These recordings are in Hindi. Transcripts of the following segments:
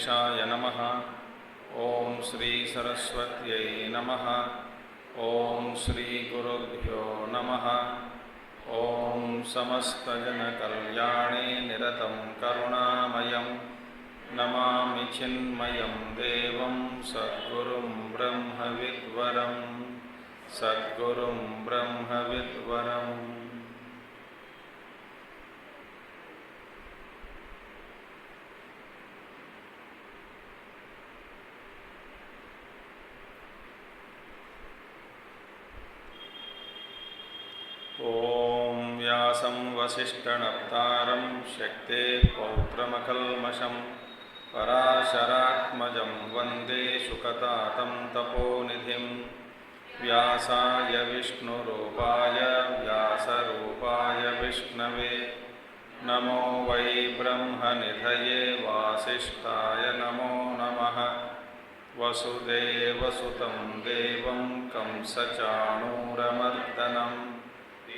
गणेशाय नमः। ओम श्री सरस्वत्यै नमः। ओम श्री गुरुभ्यो नमः। ओम समस्तजनकल्याणे निरतं करुणामयं नमामि चिन्मयं देवं सद्गुरुं ब्रह्मविद्वरं सद्गुरुं ब्रह्मविद्वरम्। ओम व्यासं वसिष्ठनप्तारं शक्तेः पौत्रमकल्मषं पराशरात्मजं वन्दे शुकतातं तपोनिधिं। व्यासाय विष्णुरूपाय व्यासरूपाय विष्णवे नमो वै ब्रह्मनिधये वासिष्ठाय नमो नमः। वसुदेवसुतं देवं कंसचाणूरमर्दनं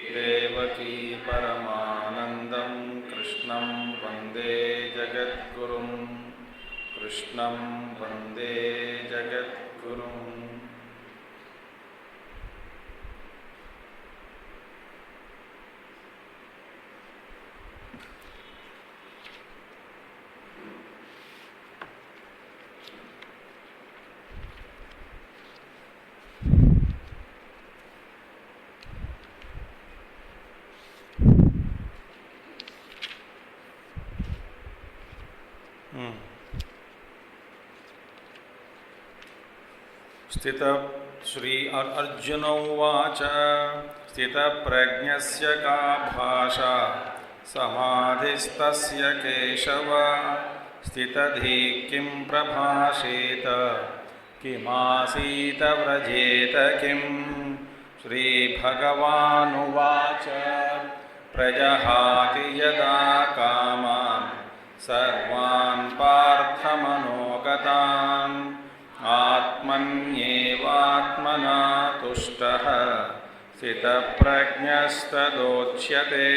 देवकी परमानन्दं कृष्णं वन्दे जगद्गुरुं कृष्णं वन्दे जगद्गुरुम्। स्थित श्री अर्जुन उवाच स्थितप्रज्ञस्य का भाषा समाधिस्तस्य केशव स्थितधि किं प्रभाषेत किमासीत व्रजेत किं। श्रीभगवानुवाच प्रजहाति यदा कामान् सर्वान् पार्थमनोगतान् आत्मन्येवात्मना तुष्टः स्थितप्रज्ञस्तदोच्यते।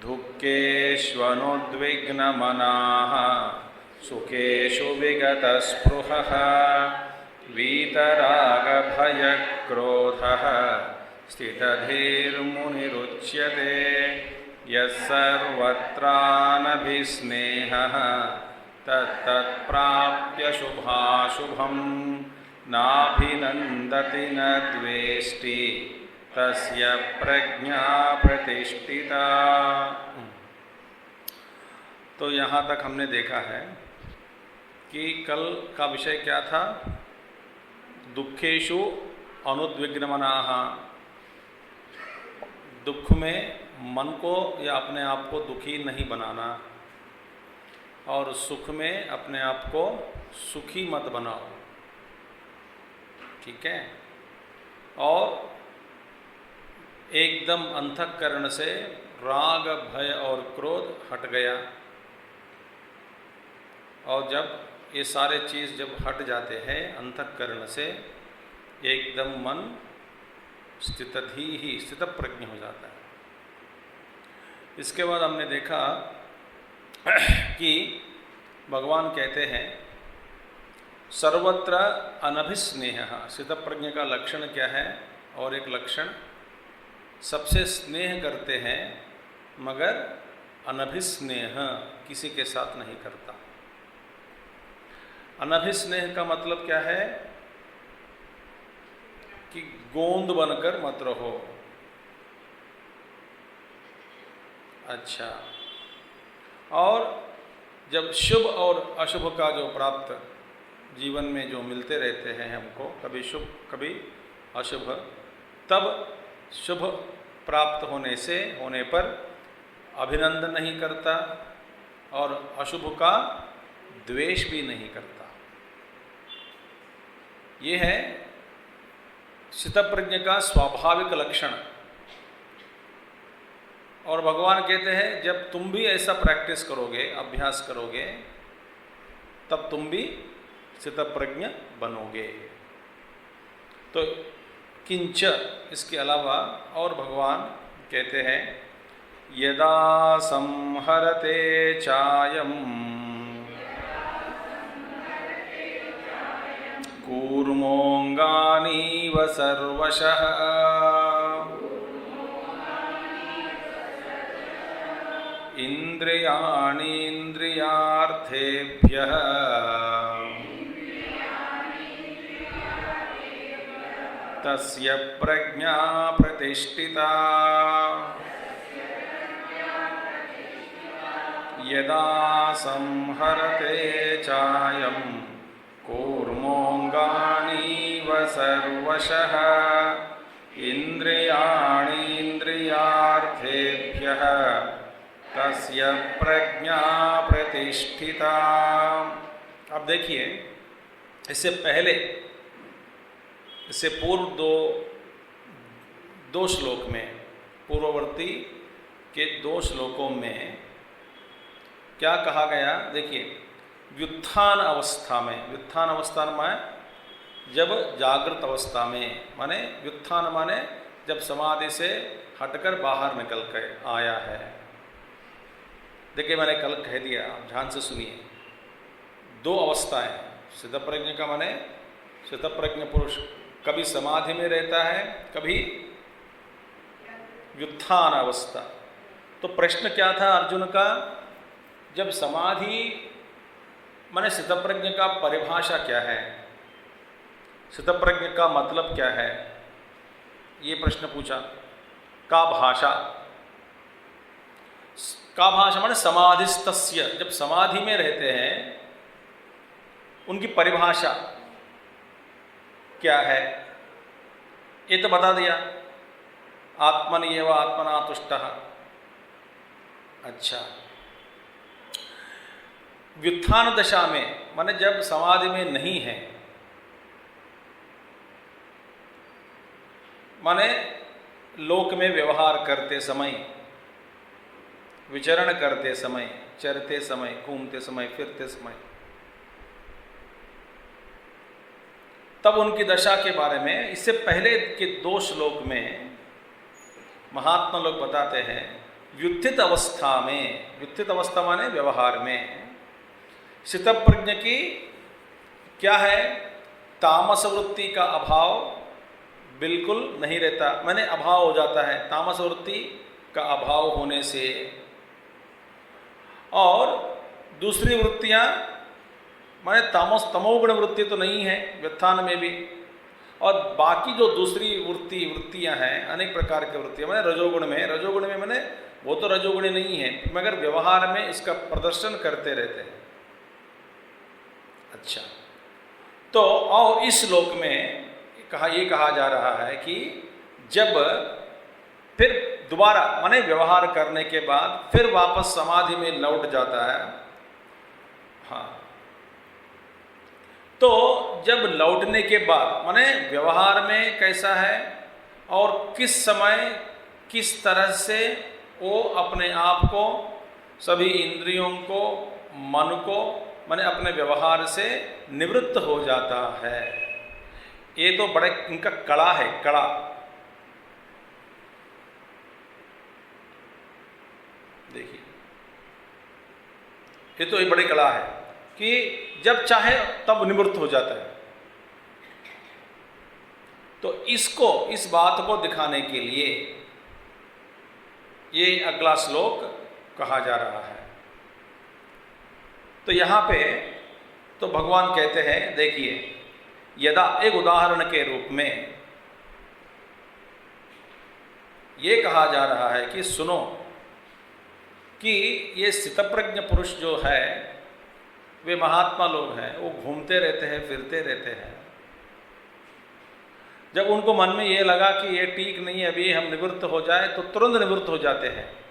दुःखेष्वनुद्विग्नमनाः सुखेषु विगतस्पृहः वीतरागभयक्रोधः स्थितधीर्मुनिरुच्यते। यः सर्वत्रानभिस्नेहः तत्तत्प्राप्य शुभाशुभं नाभिनन्दति न द्वेष्टि तस्य प्रज्ञा प्रतिष्ठिता। तो यहाँ तक हमने देखा है कि कल का विषय क्या था? दुखेषु अनुद्विग्नमनाः। दुख में मन को या अपने आप को दुखी नहीं बनाना और सुख में अपने आप को सुखी मत बनाओ, ठीक है। और एकदम अंतःकरण से राग भय और क्रोध हट गया। और जब ये सारे चीज़ जब हट जाते हैं अंतःकरण से, एकदम मन स्थित प्रज्ञ हो जाता है। इसके बाद हमने देखा कि भगवान कहते हैं सर्वत्र अनभिस्नेह। स्थितप्रज्ञ का लक्षण क्या है? और एक लक्षण, सबसे स्नेह करते हैं मगर अनभिस्नेह, किसी के साथ नहीं करता। अनभिस्नेह का मतलब क्या है? कि गोंद बनकर मत रहो। अच्छा, और जब शुभ और अशुभ का जो प्राप्त जीवन में जो मिलते रहते हैं हमको, कभी शुभ कभी अशुभ, तब शुभ प्राप्त होने पर अभिनंदन नहीं करता और अशुभ का द्वेष भी नहीं करता। ये है स्थितप्रज्ञ का स्वाभाविक लक्षण। और भगवान कहते हैं जब तुम भी ऐसा प्रैक्टिस करोगे, अभ्यास करोगे, तब तुम भी स्थितप्रज्ञ बनोगे। तो किंच, इसके अलावा और भगवान कहते हैं यदा संहरते चायम कूर्मोऽङ्गानीव सर्वशः इन्द्रियाणीन्द्रियार्थेभ्यः तस्य प्रज्ञा प्रतिष्ठिता यदा संहरते चायं कूर्मोऽङ्गानीव सर्वशः इन्द्रियाणीन्द्रियार्थेभ्यः तस्य प्रज्ञा प्रतिष्ठिता। अब देखिए, इससे पूर्व दो श्लोक में, पूर्ववर्ती के 2 श्लोकों में क्या कहा गया? देखिए, व्युत्थान अवस्था में जब जागृत अवस्था में, माने व्युत्थान माने जब समाधि से हटकर बाहर निकल कर आया है। देखिए, मैंने कल कह दिया, ध्यान से सुनिए, 2 अवस्थाएं। स्थितप्रज्ञ का माने स्थितप्रज्ञ पुरुष कभी समाधि में रहता है, कभी व्युत्थान अवस्था। तो प्रश्न क्या था अर्जुन का? जब समाधि माने स्थितप्रज्ञ का परिभाषा क्या है, स्थितप्रज्ञ का मतलब क्या है, ये प्रश्न पूछा। का भाषा माने समाधिस्तस्य, जब समाधि में रहते हैं उनकी परिभाषा क्या है, ये तो बता दिया। आत्मन्येव आत्मना तुष्टः। अच्छा, व्युत्थान दशा में माने जब समाधि में नहीं है, माने लोक में व्यवहार करते समय, विचरण करते समय, चरते समय, घूमते समय, फिरते समय, तब उनकी दशा के बारे में इससे पहले के 2 श्लोक में महात्मा लोग बताते हैं। व्युत्थित अवस्था में, व्युत्थित अवस्था माने व्यवहार में, स्थितप्रज्ञ की क्या है? तामस वृत्ति का अभाव बिल्कुल नहीं रहता, माने अभाव हो जाता है तामस वृत्ति का अभाव होने से। और दूसरी वृत्तियां माने तमोगुण वृत्ति तो नहीं है व्युत्थान में भी, और बाकी जो दूसरी वृत्तियां हैं, अनेक प्रकार की वृत्तियां, माने रजोगुण में माने वो तो रजोगुणी नहीं है, मगर व्यवहार में इसका प्रदर्शन करते रहते हैं। अच्छा, तो और इस श्लोक में ये कहा जा रहा है कि जब फिर दोबारा माने व्यवहार करने के बाद फिर वापस समाधि में लौट जाता है। हाँ, तो जब लौटने के बाद माने व्यवहार में कैसा है और किस समय किस तरह से वो अपने आप को, सभी इंद्रियों को, मन को माने अपने व्यवहार से निवृत्त हो जाता है, ये तो बड़े इनका कड़ा है, कड़ा। देखिए, ये तो एक बड़ी कला है कि जब चाहे तब निवृत्त हो जाता है। तो इस बात को दिखाने के लिए ये अगला श्लोक कहा जा रहा है। तो यहाँ पे तो भगवान कहते हैं, देखिए, यदा, एक उदाहरण के रूप में ये कहा जा रहा है कि सुनो कि ये स्थितप्रज्ञ पुरुष जो है, वे महात्मा लोग हैं, वो घूमते रहते हैं, फिरते रहते हैं। जब उनको मन में ये लगा कि ये ठीक नहीं है, अभी हम निवृत्त हो जाए, तो तुरंत निवृत्त हो जाते हैं।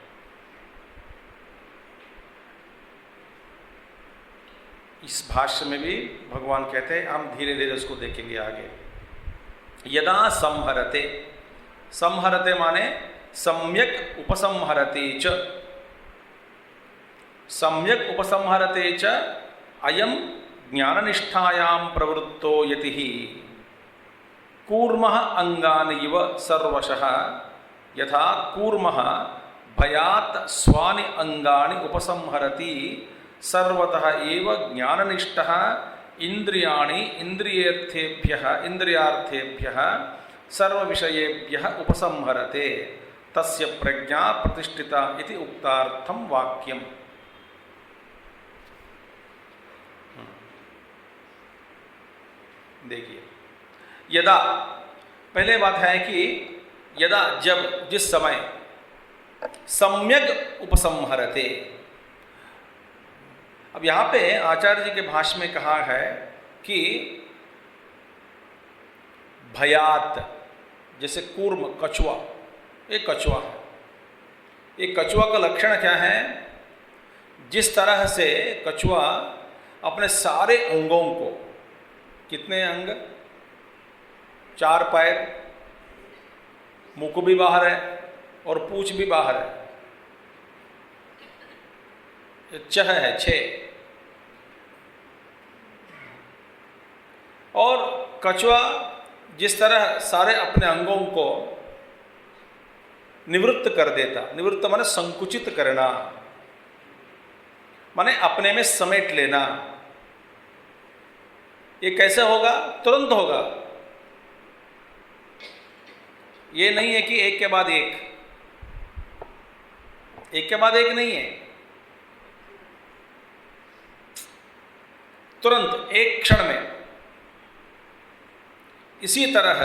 इस भाष्य में भी भगवान कहते हैं, हम धीरे धीरे उसको देखेंगे आगे। यदा संहरते, संहरते माने सम्यक उपसंहरते च, सम्यक उपसंहरते च अयम ज्ञाननिष्ठायां प्रवृत्तो यतिः कूर्मः अंगानिव सर्वशः यथा कूर्मः भयात् स्वानि अंगानि उपसंहरति सर्वतः एव ज्ञाननिष्ठः इंद्रियाणि इंद्रियार्थेभ्यः सर्वविषयेभ्यः उपसंहरते तस्य प्रज्ञा प्रतिष्ठिता इति उक्तार्थम वाक्यम। देखिए, यदा, पहले बात है कि यदा, जब, जिस समय, सम्यक उपसंहरते। अब यहां पे आचार्य जी के भाष्य में कहा है कि भयात, जैसे कूर्म, कछुआ, एक कछुआ है। एक कछुआ का लक्षण क्या है? जिस तरह से कछुआ अपने सारे अंगों को, कितने अंग, 4 पैर, मुख भी बाहर है और पूंछ भी बाहर है, 6 है, 6। और कछुआ जिस तरह सारे अपने अंगों को निवृत्त कर देता, निवृत्त माने संकुचित करना, माने अपने में समेट लेना। ये कैसे होगा? तुरंत होगा। ये नहीं है कि एक के बाद एक, एक के बाद एक नहीं है, तुरंत, एक क्षण में। इसी तरह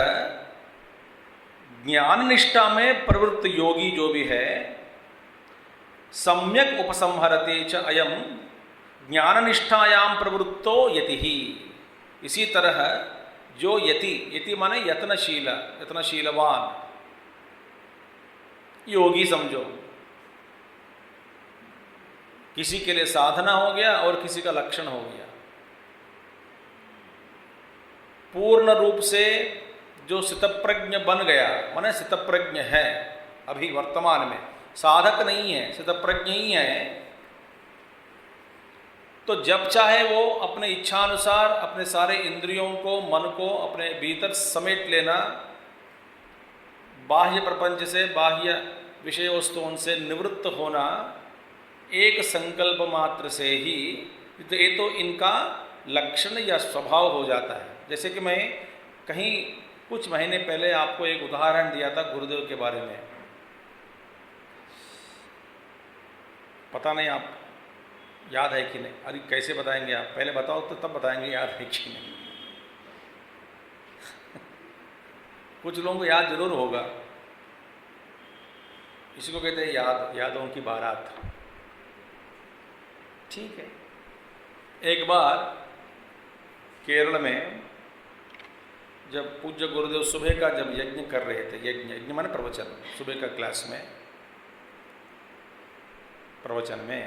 ज्ञान निष्ठा में प्रवृत्त योगी जो भी है, सम्यक उपसंहरते च अयम ज्ञान निष्ठायाम प्रवृत्तो यति ही। इसी तरह जो यति, यति माने यत्नशील, यत्नशीलवान, योगी समझो। किसी के लिए साधना हो गया और किसी का लक्षण हो गया। पूर्ण रूप से जो स्थितप्रज्ञ बन गया, माने स्थितप्रज्ञ है अभी वर्तमान में, साधक नहीं है, स्थितप्रज्ञ ही है, तो जब चाहे वो अपने इच्छानुसार अपने सारे इंद्रियों को, मन को अपने भीतर समेट लेना, बाह्य प्रपंच से, बाह्य विषय वस्तुओं से निवृत्त होना एक संकल्प मात्र से ही, तो ये तो इनका लक्षण या स्वभाव हो जाता है। जैसे कि मैं कहीं कुछ महीने पहले आपको एक उदाहरण दिया था गुरुदेव के बारे में, पता नहीं आप याद है कि नहीं? अरे कैसे बताएंगे आप? पहले बताओ तो तब बताएंगे याद है कि नहीं। कुछ लोगों को याद जरूर होगा। इसी को कहते हैं याद, यादों की बारात। ठीक है। एक बार केरल में जब पूज्य गुरुदेव सुबह का जब यज्ञ कर रहे थे, यज्ञ माने प्रवचन, सुबह का क्लास में प्रवचन में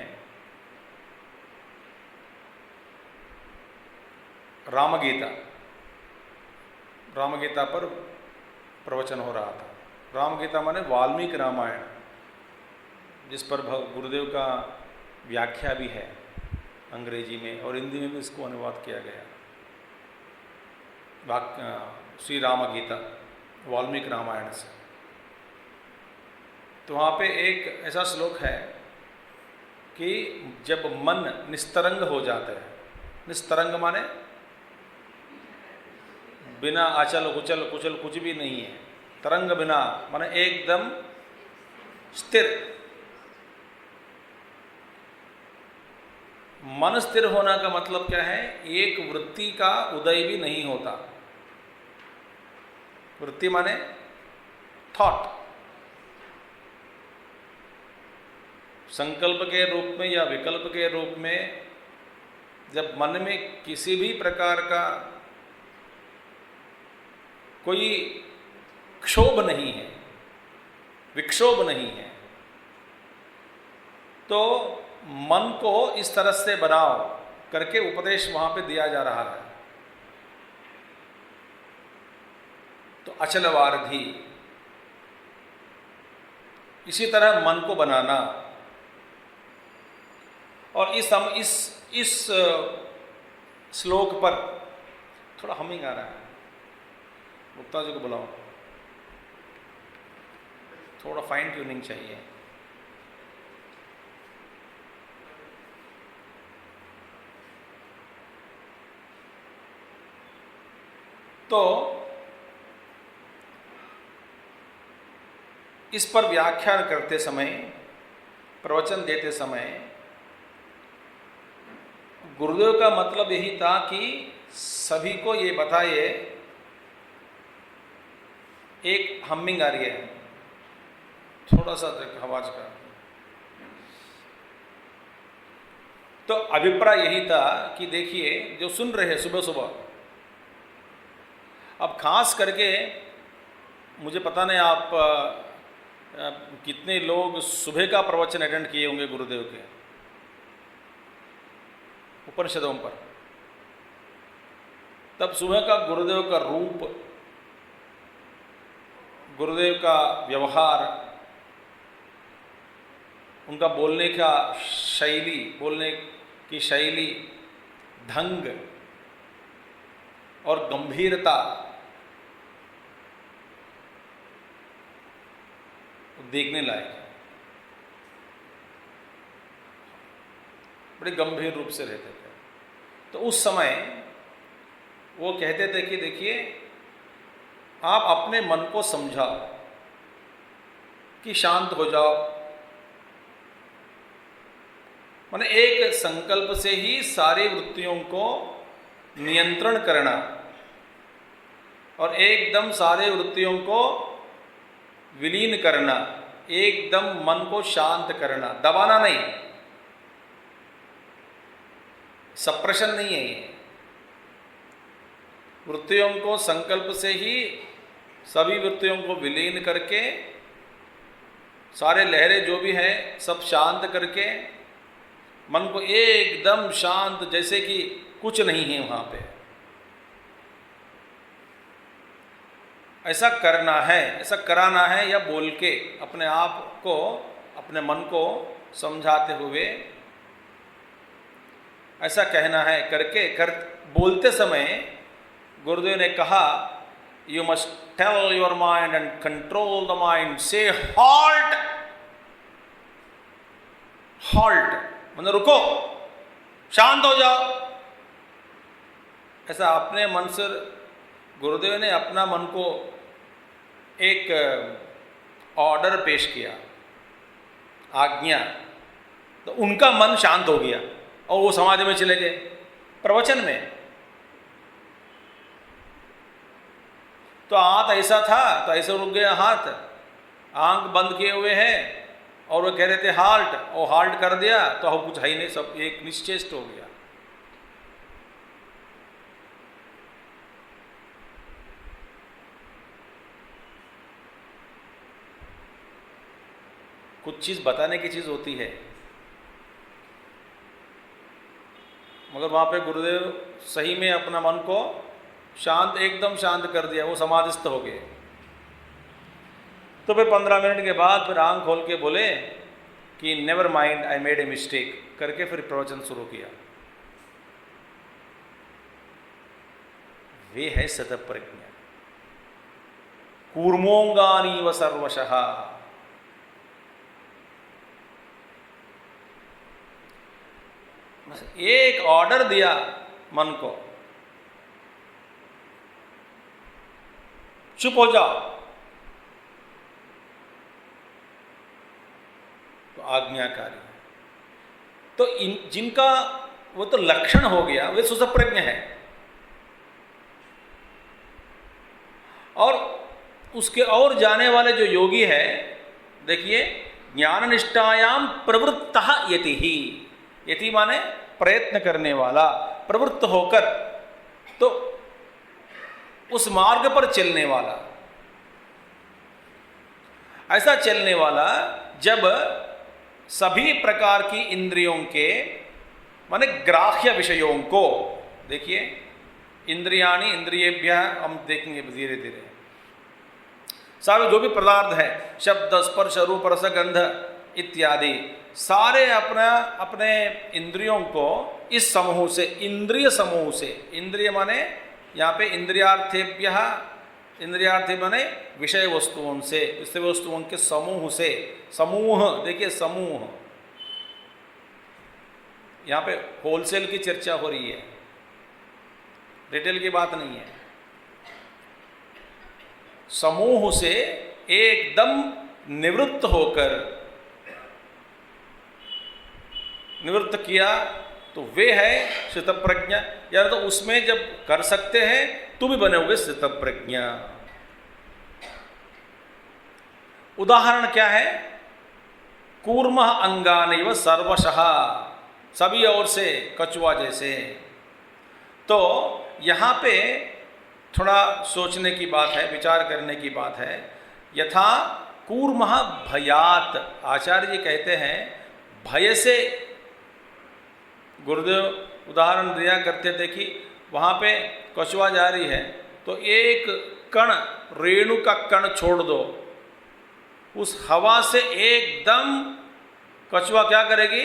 रामगीता पर प्रवचन हो रहा था। रामगीता माने वाल्मीकि रामायण, जिस पर गुरुदेव का व्याख्या भी है अंग्रेजी में और हिंदी में भी इसको अनुवाद किया गया। श्री रामगीता वाल्मीकि रामायण से। तो वहाँ पे एक ऐसा श्लोक है कि जब मन निस्तरंग हो जाता है, निस्तरंग माने बिना अचल उचल कुचल कुछ भी नहीं है, तरंग बिना माने एकदम स्थिर। मन स्थिर होना का मतलब क्या है? एक वृत्ति का उदय भी नहीं होता। वृत्ति माने थॉट, संकल्प के रूप में या विकल्प के रूप में जब मन में किसी भी प्रकार का कोई क्षोभ नहीं है, विक्षोभ नहीं है, तो मन को इस तरह से बनाओ करके उपदेश वहां पे दिया जा रहा है। तो अचल वारधि, इसी तरह मन को बनाना। और इस श्लोक पर थोड़ा हमिंग आ रहा है, गुप्ता जी को बुलाओ, थोड़ा फाइन ट्यूनिंग चाहिए। तो इस पर व्याख्यान करते समय, प्रवचन देते समय गुरुदेव का मतलब यही था कि सभी को ये बताइए। एक हमिंग आ रही है, थोड़ा सा आवाज का। तो अभिप्राय यही था कि देखिए, जो सुन रहे हैं सुबह सुबह, अब खास करके मुझे पता नहीं आप कितने लोग सुबह का प्रवचन अटेंड किए होंगे गुरुदेव के उपनिषदों पर। तब सुबह का गुरुदेव का रूप, गुरुदेव का व्यवहार, उनका बोलने का शैली, बोलने की शैली, ढंग और गंभीरता देखने लायक है। बड़े गंभीर रूप से रहते थे। तो उस समय वो कहते थे कि देखिए, आप अपने मन को समझाओ कि शांत हो जाओ। माने एक संकल्प से ही सारी वृत्तियों को नियंत्रण करना और एकदम सारे वृत्तियों को विलीन करना, एकदम मन को शांत करना, दबाना नहीं, सप्रेशन नहीं है ये। वृत्तियों को संकल्प से ही सभी वृत्तियों को विलीन करके, सारे लहरें जो भी हैं सब शांत करके, मन को एकदम शांत, जैसे कि कुछ नहीं है वहाँ पे। ऐसा करना है, ऐसा कराना है, या बोल के अपने आप को, अपने मन को समझाते हुए ऐसा कहना है। बोलते समय गुरुदेव ने कहा, you must tell your mind and control the mind, say halt. Halt मतलब रुको, शांत हो जाओ। ऐसा अपने मन से गुरुदेव ने अपना मन को एक ऑर्डर पेश किया, आज्ञा। तो उनका मन शांत हो गया और वो समाधि में चले गए प्रवचन में। तो हाथ ऐसा था तो ऐसे रुक गया हाथ, आंख बंद किए हुए हैं और वो कह रहे थे हाल्ट, और हाल्ट कर दिया तो अब कुछ है ही नहीं, सब एक निश्चेष्ट हो गया। कुछ चीज बताने की चीज होती है, मगर वहां पे गुरुदेव सही में अपना मन को शांत, एकदम शांत कर दिया, वो समाधिस्थ हो गए। तो फिर 15 मिनट के बाद फिर आंख खोल के बोले कि never mind, I made a mistake, करके फिर प्रवचन शुरू किया। वे है सतप्रज्ञा। कूर्मोंगानी व सर्वशः। एक ऑर्डर दिया मन को, चुप हो जाओ, तो आज्ञाकारी। तो जिनका वो तो लक्षण हो गया, वे सुसप्रज्ञ है। और उसके और जाने वाले जो योगी है, देखिए, ज्ञान निष्ठायाम प्रवृत्तः यति ही। यति माने प्रयत्न करने वाला, प्रवृत्त होकर, तो उस मार्ग पर चलने वाला। ऐसा चलने वाला जब सभी प्रकार की इंद्रियों के, माने ग्राह्य विषयों को, देखिए इंद्रियाणि इंद्रियेभ्यः, हम देखेंगे धीरे धीरे, सारे जो भी पदार्थ है, शब्द स्पर्श रूप रस गंध इत्यादि, सारे अपने इंद्रियों को इस समूह से, इंद्रिय समूह से, इंद्रिय माने यहाँ पे इंद्रियार्थेभ्यः, इंद्रियार्थी माने विषय वस्तुओं से, विषय वस्तुओं के समूह से, समूह, देखिए समूह, यहाँ पे होलसेल की चर्चा हो रही है, रिटेल की बात नहीं है। समूह से एकदम निवृत्त होकर निवृत्त किया तो वे है स्थितप्रज्ञ, या तो उसमें जब कर सकते हैं तो भी बने हुए स्थितप्रज्ञ। उदाहरण क्या है? कूर्म अंगानिव सर्वशः, सभी ओर से कछुआ जैसे। तो यहाँ पे थोड़ा सोचने की बात है, विचार करने की बात है। यथा कूर्म भयात, आचार्य जी कहते हैं भय से, गुरुदेव उदाहरण दिया करते थे कि वहाँ पे कछुआ जा रही है तो एक कण, रेणु का कण छोड़ दो, उस हवा से एकदम कछुआ क्या करेगी?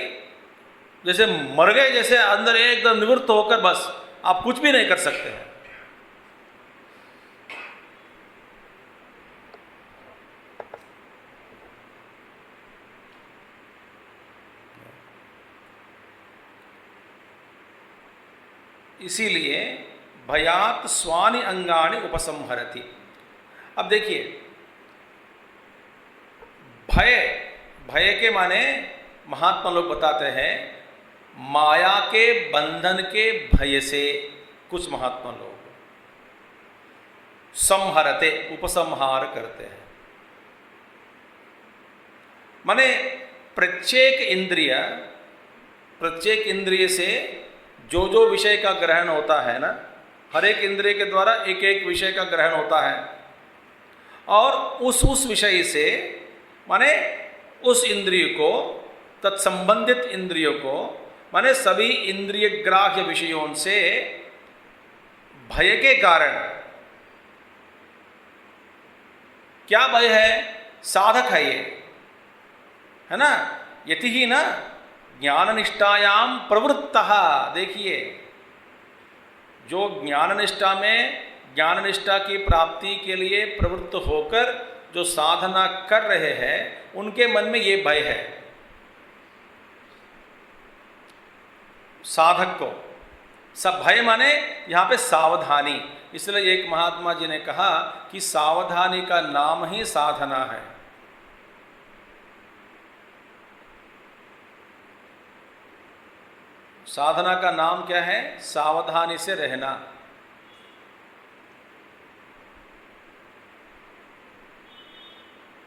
जैसे मर गए, जैसे अंदर एकदम निवृत्त होकर बस आप कुछ भी नहीं कर सकते हैं। इसीलिए भयात स्वानि अंगानि उपसंहरति। अब देखिए, भय, भय के माने महात्मा लोग बताते हैं माया के बंधन के भय से, कुछ महात्मा लोग संहरते, उपसंहार करते हैं। माने प्रत्येक इंद्रिय से जो जो विषय का ग्रहण होता है ना, हर एक इंद्रिय के द्वारा एक एक विषय का ग्रहण होता है, और उस विषय से माने उस इंद्रिय को, तत्संबंधित इंद्रियों को, माने सभी इंद्रिय ग्राह्य विषयों से भय के कारण, क्या भय है? साधक है ये, है ना? यति ही ना ज्ञान निष्ठायाम प्रवृत्तः। देखिए, जो ज्ञान निष्ठा में, ज्ञान निष्ठा की प्राप्ति के लिए प्रवृत्त होकर जो साधना कर रहे हैं, उनके मन में ये भय है। साधक को सब भय माने यहाँ पे सावधानी। इसलिए एक महात्मा जी ने कहा कि सावधानी का नाम ही साधना है। साधना का नाम क्या है? सावधानी से रहना।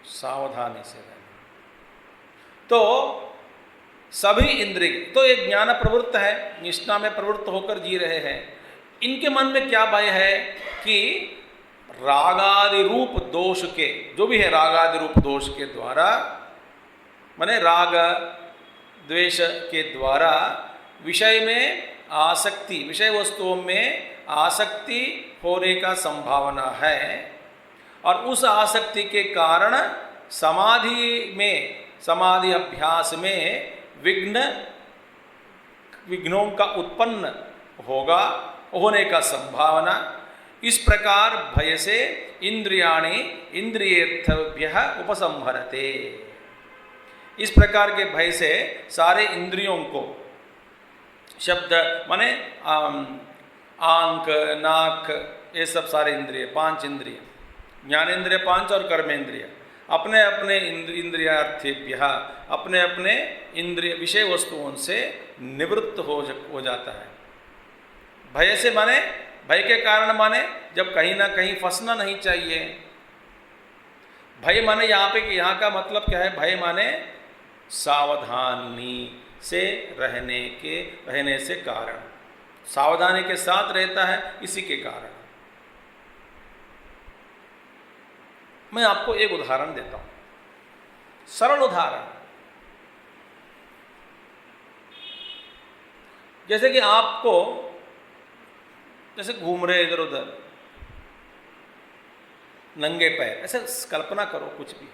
सावधानी से रहना। तो सभी इंद्रिय तो एक ज्ञान प्रवृत्त है, निष्ठा में प्रवृत्त होकर जी रहे हैं। इनके मन में क्या भय है कि रागादि रूप दोष के, जो भी है रागादि रूप दोष के द्वारा, माने राग द्वेष के द्वारा विषय में आसक्ति, विषय वस्तुओं में आसक्ति होने का संभावना है, और उस आसक्ति के कारण समाधि अभ्यास में विघ्नों का उत्पन्न होने का संभावना। इस प्रकार भय से इंद्रियाणि इंद्रियेर्थभ्यः उपसंहरते। इस प्रकार के भय से सारे इंद्रियों को, शब्द माने आंख, नाक, ये सब सारे इंद्रिय, 5 इंद्रिय, ज्ञानेन्द्रिय 5 और कर्मेंद्रिय, अपने अपने इंद्रियार्थेभ्य, अपने अपने इंद्रिय विषय वस्तुओं से निवृत्त हो जाता है। भय से माने, भय के कारण माने जब कहीं ना कहीं फंसना नहीं चाहिए। भय माने यहाँ का मतलब क्या है? भय माने सावधानी से रहने से कारण, सावधानी के साथ रहता है, इसी के कारण। मैं आपको एक उदाहरण देता हूं, सरल उदाहरण। जैसे कि आपको, जैसे घूम रहे इधर उधर नंगे पैर, ऐसे कल्पना करो कुछ भी,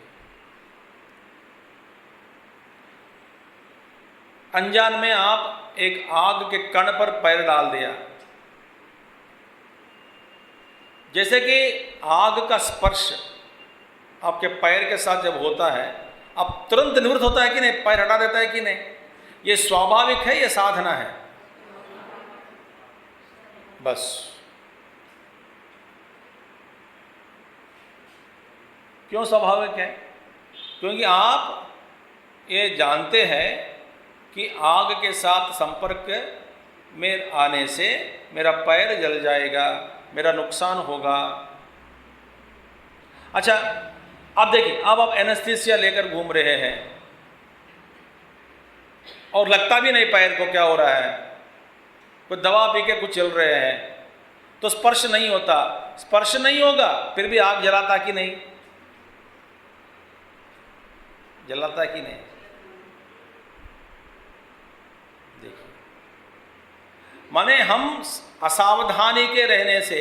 अनजान में आप एक आग के कण पर पैर डाल दिया। जैसे कि आग का स्पर्श आपके पैर के साथ जब होता है, अब तुरंत निवृत्त होता है कि नहीं? पैर हटा देता है कि नहीं? ये स्वाभाविक है, ये साधना है? बस क्यों स्वाभाविक है? क्योंकि आप ये जानते हैं कि आग के साथ संपर्क में आने से मेरा पैर जल जाएगा, मेरा नुकसान होगा। अच्छा, अब देखिए, अब आप एनेस्थीसिया लेकर घूम रहे हैं और लगता भी नहीं पैर को क्या हो रहा है, कोई दवा पी के कुछ चल रहे हैं, तो स्पर्श नहीं होता। स्पर्श नहीं होगा फिर भी आग जलाता कि नहीं? जलाता कि नहीं? देखिए, माने हम असावधानी के रहने से,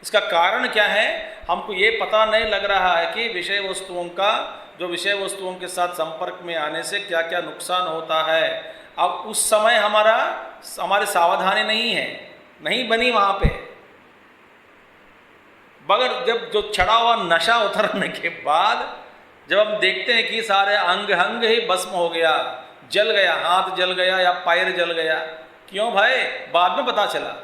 इसका कारण क्या है, हमको ये पता नहीं लग रहा है कि विषय वस्तुओं का, जो विषय वस्तुओं के साथ संपर्क में आने से क्या क्या नुकसान होता है। अब उस समय हमारी सावधानी नहीं है, नहीं बनी वहाँ पे। मगर जब जो चढ़ा हुआ नशा उतरने के बाद जब हम देखते हैं कि सारे अंग अंग ही भस्म हो गया, जल गया, हाथ जल गया या पैर जल गया, क्यों भाई? बाद में पता चला।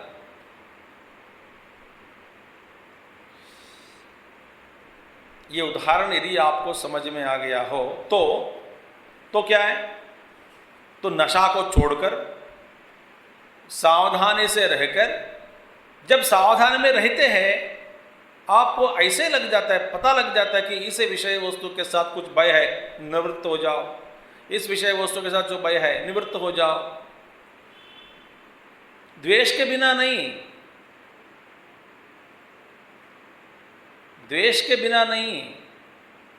ये उदाहरण यदि आपको समझ में आ गया हो तो क्या है, तो नशा को छोड़कर सावधानी से रहकर, जब सावधानी में रहते हैं आपको ऐसे लग जाता है, पता लग जाता है कि इस विषय वस्तु के साथ कुछ भय है, निवृत्त हो जाओ। इस विषय वस्तु के साथ जो भय है, निवृत्त हो जाओ। द्वेष के बिना नहीं, द्वेष के बिना नहीं।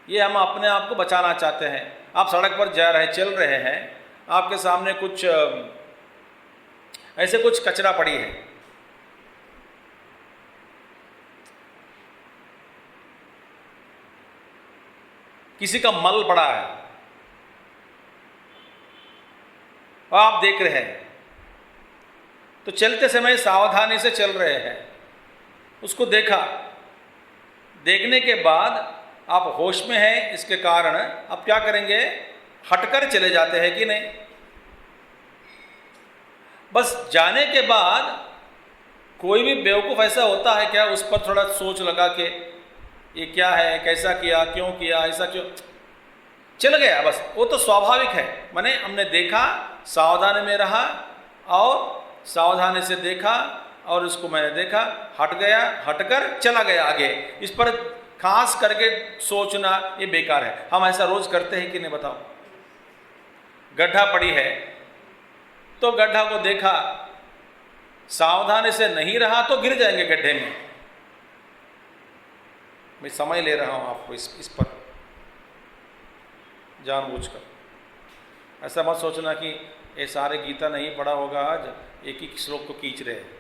ये हम अपने आप को बचाना चाहते हैं। आप सड़क पर जा रहे, चल रहे हैं, आपके सामने कुछ ऐसे कुछ कचरा पड़ी है, किसी का मल पड़ा है और आप देख रहे हैं, तो चलते समय सावधानी से चल रहे हैं, उसको देखा, देखने के बाद आप होश में हैं, इसके कारण आप क्या करेंगे, हटकर चले जाते हैं कि नहीं? बस जाने के बाद कोई भी बेवकूफ़ ऐसा होता है क्या, उस पर थोड़ा सोच लगा के ये क्या है, कैसा किया, क्यों किया, ऐसा क्यों, चल गया बस। वो तो स्वाभाविक है, माने हमने देखा, सावधानी में रहा और सावधानी से देखा और उसको मैंने देखा, हट गया, हटकर चला गया आगे। इस पर खास करके सोचना ये बेकार है। हम ऐसा रोज करते हैं कि नहीं बताओ? गड्ढा पड़ी है तो गड्ढा को देखा, सावधानी से नहीं रहा तो गिर जाएंगे गड्ढे में। मैं समय ले रहा हूं आपको इस पर जानबूझकर। ऐसा मत सोचना कि ये सारे गीता नहीं पढ़ा होगा, आज एक ही श्लोक को खींच रहे हैं।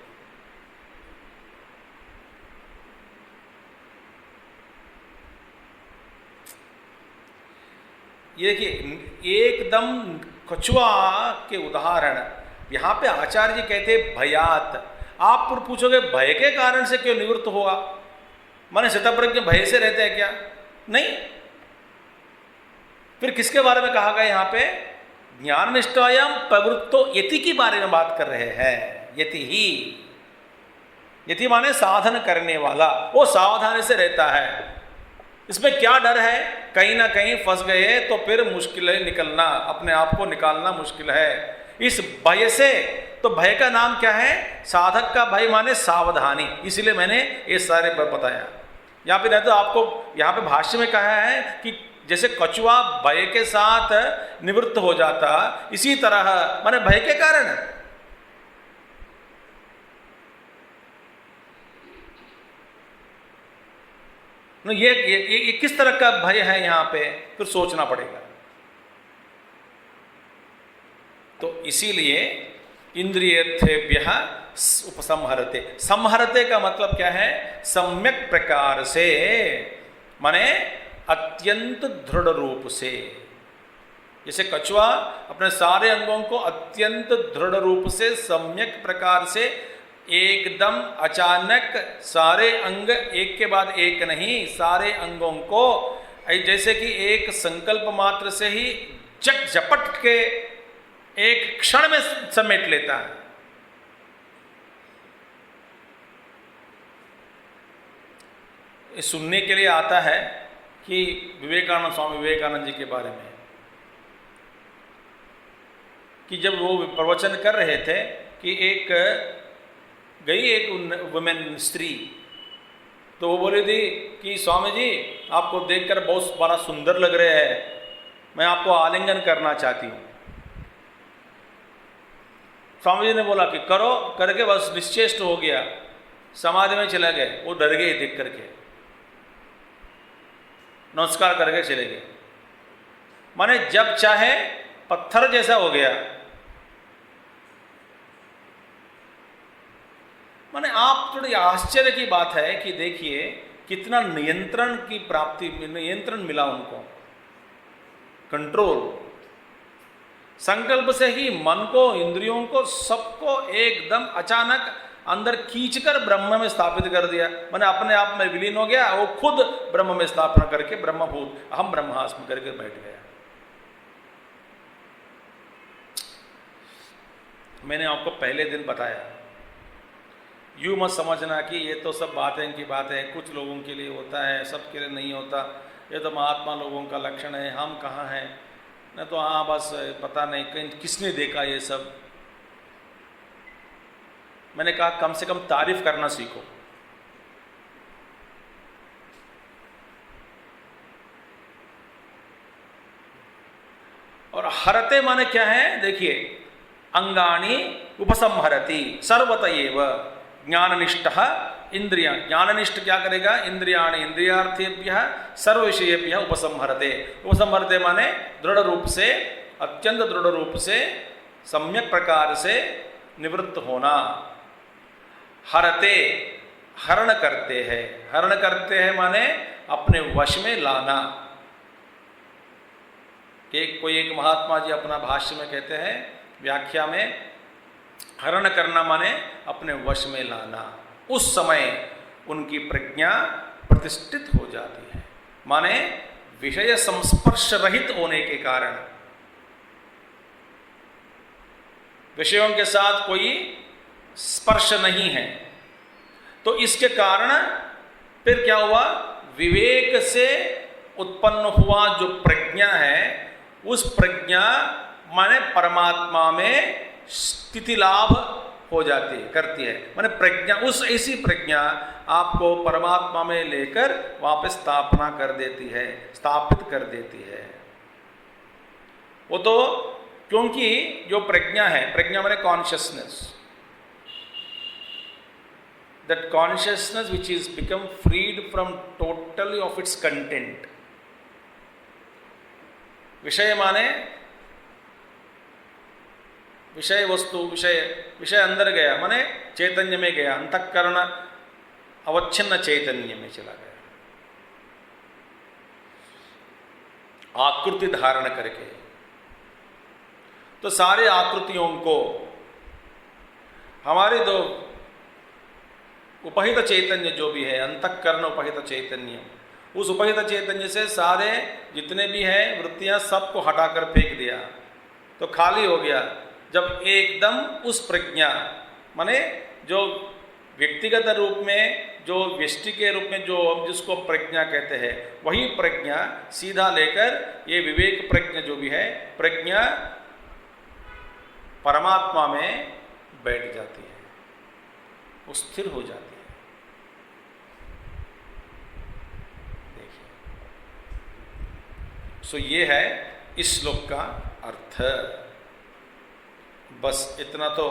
ये देखिए, एकदम कछुआ के उदाहरण यहाँ पे आचार्य जी कहते भयात। आप पूछोगे भय के कारण से क्यों निवृत्त हुआ, माने शतप्रज्ञ भय से रहते हैं क्या? नहीं। फिर किसके बारे में कहा गया यहाँ पे? ज्ञान निष्ठायाम प्रवृत्तो यति के बारे में बात कर रहे हैं। यति ही, यति माने साधन करने वाला, वो सावधानी से रहता है। इसमें क्या डर है? कहीं ना कहीं फंस गए तो फिर मुश्किल है निकलना, अपने आप को निकालना मुश्किल है इस भय से। तो भय का नाम क्या है? साधक का भय माने सावधानी। इसलिए मैंने ये सारे पर बताया। यहाँ पे नहीं तो आपको यहाँ पे भाष्य में कहा है कि जैसे कछुआ भय के साथ निवृत्त हो जाता, इसी तरह माने भय के कारण। ये किस तरह का भय है यहाँ पे, फिर सोचना पड़ेगा। तो इसीलिए इंद्रियेभ्यः उपसंहरते। संहरते का मतलब क्या है? सम्यक प्रकार से, माने अत्यंत दृढ़ रूप से। जैसे कछुआ अपने सारे अंगों को अत्यंत दृढ़ रूप से, सम्यक प्रकार से, एकदम अचानक सारे अंग एक के बाद एक नहीं, सारे अंगों को जैसे कि एक संकल्प मात्र से ही झपट के एक क्षण में समेट लेता है। सुनने के लिए आता है कि विवेकानंद, स्वामी विवेकानंद जी के बारे में, कि जब वो प्रवचन कर रहे थे कि एक वुमेन स्त्री, तो वो बोली थी कि स्वामी जी आपको देखकर बहुत बड़ा सुंदर लग रहे हैं, मैं आपको आलिंगन करना चाहती हूँ। स्वामी जी ने बोला कि करो, करके बस निश्चेष्ट हो गया, समाधि में चले गए। वो डर गए देख करके, नमस्कार करके चले गए। माने जब चाहे पत्थर जैसा हो गया। माने आप थोड़ी आश्चर्य की बात है कि देखिए कितना नियंत्रण की प्राप्ति, नियंत्रण मिला उनको, कंट्रोल। संकल्प से ही मन को, इंद्रियों को, सबको एकदम अचानक अंदर खींचकर ब्रह्म में स्थापित कर दिया। मैंने अपने आप में विलीन हो गया, वो खुद ब्रह्म में स्थापना करके ब्रह्मभूत अहम ब्रह्मास्मि करके बैठ गया। मैंने आपको पहले दिन बताया, यूं मत समझना कि ये तो सब बातें की बातें हैं, कुछ लोगों के लिए होता है, सबके लिए नहीं होता, ये तो महात्मा लोगों का लक्षण है, हम कहाँ हैं, न तो हाँ बस पता नहीं कहीं किसने देखा ये सब। मैंने कहा कम से कम तारीफ करना सीखो। और हरते माने क्या है, देखिए अंगानी उपसंहरति सर्वतएव ज्ञाननिष्ठ इंद्रिया। ज्ञाननिष्ठ क्या करेगा, इंद्रियाणि इंद्रियार्थेभ्यः सर्व विषयेभ्यः उपसंहरते। उपसंहरते माने दृढ़ रूप से, अत्यंत दृढ़ रूप से, सम्यक प्रकार से निवृत्त होना। हरते, हरण करते हैं। हरण करते हैं माने अपने वश में लाना। कि कोई एक महात्मा जी अपना भाष्य में कहते हैं, व्याख्या में, हरण करना माने अपने वश में लाना। उस समय उनकी प्रज्ञा प्रतिष्ठित हो जाती है, माने विषय संस्पर्श रहित होने के कारण, विषयों के साथ कोई स्पर्श नहीं है। तो इसके कारण फिर क्या हुआ, विवेक से उत्पन्न हुआ जो प्रज्ञा है, उस प्रज्ञा माने परमात्मा में स्थिति लाभ हो जाती है, करती है। माने प्रज्ञा, उस ऐसी प्रज्ञा आपको परमात्मा में लेकर वहां पे स्थापना कर देती है, स्थापित कर देती है। वो तो क्योंकि जो प्रज्ञा है, प्रज्ञा माने consciousness, that consciousness which is become freed from totally of its content। विषय माने विषय वस्तु, विषय अंदर गया माने चैतन्य में गया, अंतःकरण अवच्छिन्न चैतन्य में चला गया, आकृति धारण करके। तो सारे आकृतियों को हमारे दो उपहित चैतन्य जो भी है, अंतःकरण उपहित चैतन्य, उस उपहित चैतन्य से सारे जितने भी हैं वृत्तियां सबको हटाकर फेंक दिया, तो खाली हो गया। जब एकदम उस प्रज्ञा माने जो व्यक्तिगत रूप में, जो व्यष्टि के रूप में जो जिसको प्रज्ञा कहते हैं, वही प्रज्ञा सीधा लेकर ये विवेक प्रज्ञा जो भी है, प्रज्ञा परमात्मा में बैठ जाती है, वो स्थिर हो जाती है। सो ये है इस श्लोक का अर्थ। बस इतना तो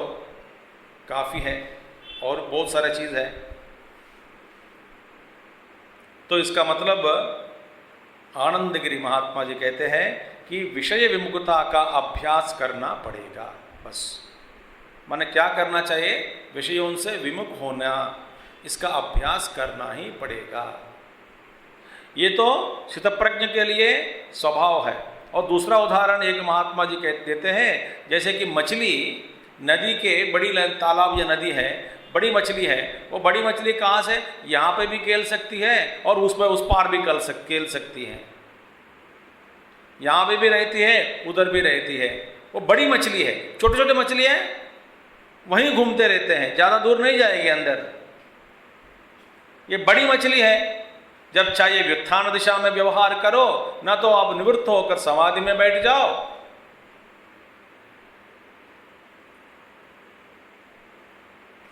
काफी है, और बहुत सारी चीज है। तो इसका मतलब आनंदगिरी महात्मा जी कहते हैं कि विषय विमुखता का अभ्यास करना पड़ेगा। बस माने क्या करना चाहिए, विषयों से विमुख होना, इसका अभ्यास करना ही पड़ेगा। ये तो स्थितप्रज्ञ के लिए स्वभाव है। और दूसरा उदाहरण एक महात्मा जी कह देते हैं, जैसे कि मछली नदी के, बड़ी तालाब या नदी है, बड़ी मछली है, वो बड़ी मछली कहाँ से यहाँ पे भी खेल सकती है और उस पार भी खेल सकती है, यहाँ पे भी रहती है, उधर भी रहती है। वो बड़ी मछली है, छोटे छोटे मछली है वहीं घूमते रहते हैं, ज़्यादा दूर नहीं जाएगी अंदर। ये बड़ी मछली है जब चाहिए व्युत्थान दिशा में व्यवहार करो, ना तो आप निवृत्त होकर समाधि में बैठ जाओ।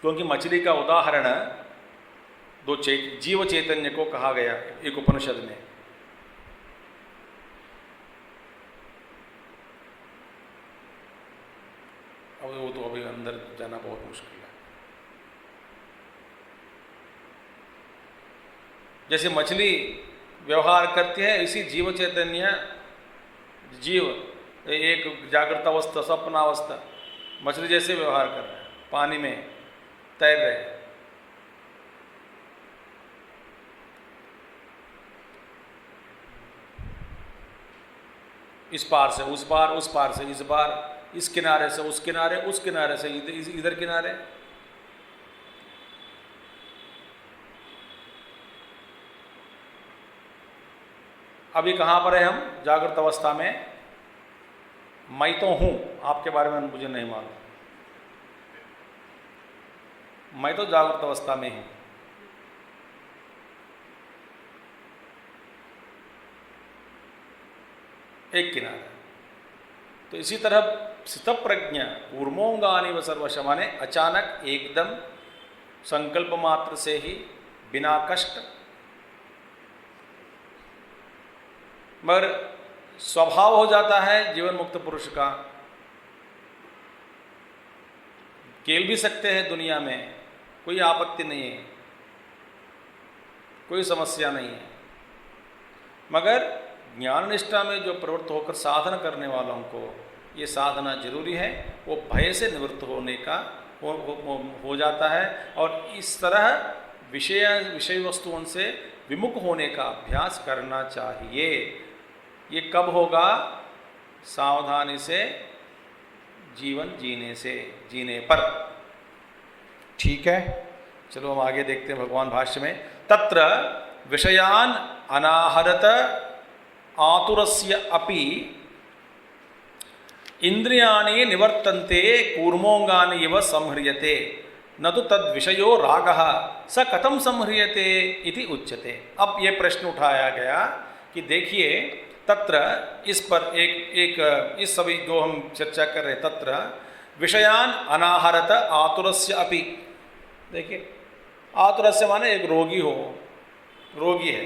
क्योंकि मछली का उदाहरण जीव चैतन्य को कहा गया एक उपनिषद में। अब वो तो अभी अंदर जाना बहुत मुश्किल है। जैसे मछली व्यवहार करती है, इसी जीव चैतन्य जीव एक जागृत अवस्था, स्वप्न अवस्था, मछली जैसे व्यवहार कर रहे हैं, पानी में तैर रहे हैं। इस पार से उस पार, उस पार से इस पार, इस किनारे से उस किनारे, उस किनारे से इधर किनारे। अभी कहाँ पर है हम? जागृत अवस्था में। मैं तो हूँ, आपके बारे में मुझे नहीं मालूम। मैं तो जागृत अवस्था में हूँ। एक किनारा। तो इसी तरह स्थित प्रज्ञा कूर्मोंगानि व सर्वश, माने अचानक एकदम संकल्प मात्र से ही बिना कष्ट, मगर स्वभाव हो जाता है जीवन मुक्त पुरुष का। खेल भी सकते हैं दुनिया में, कोई आपत्ति नहीं है, कोई समस्या नहीं है, मगर ज्ञान निष्ठा में जो प्रवृत्त होकर साधना करने वालों को ये साधना जरूरी है। वो भय से निवृत्त होने का हो जाता है, और इस तरह विषय वस्तुओं से विमुख होने का अभ्यास करना चाहिए। ये कब होगा? सावधानी से जीवन जीने पर। ठीक है, चलो हम आगे देखते हैं भगवान भाष्य में। तत्र विषयान अनाहरत आतुरस्य अपि इंद्रियाणि निवर्तन्ते कूर्मोंगानि इव संह्रियते न तो तद विषयो रागः स कथम संह्रियते इति उच्यते। अब ये प्रश्न उठाया गया कि देखिए, तत्र इस पर इस सभी जो हम चर्चा कर रहे, तत्र विषयान अनाहरत आतुरस्य अपि। देखिए, आतुरस्य माने एक रोगी हो, रोगी है।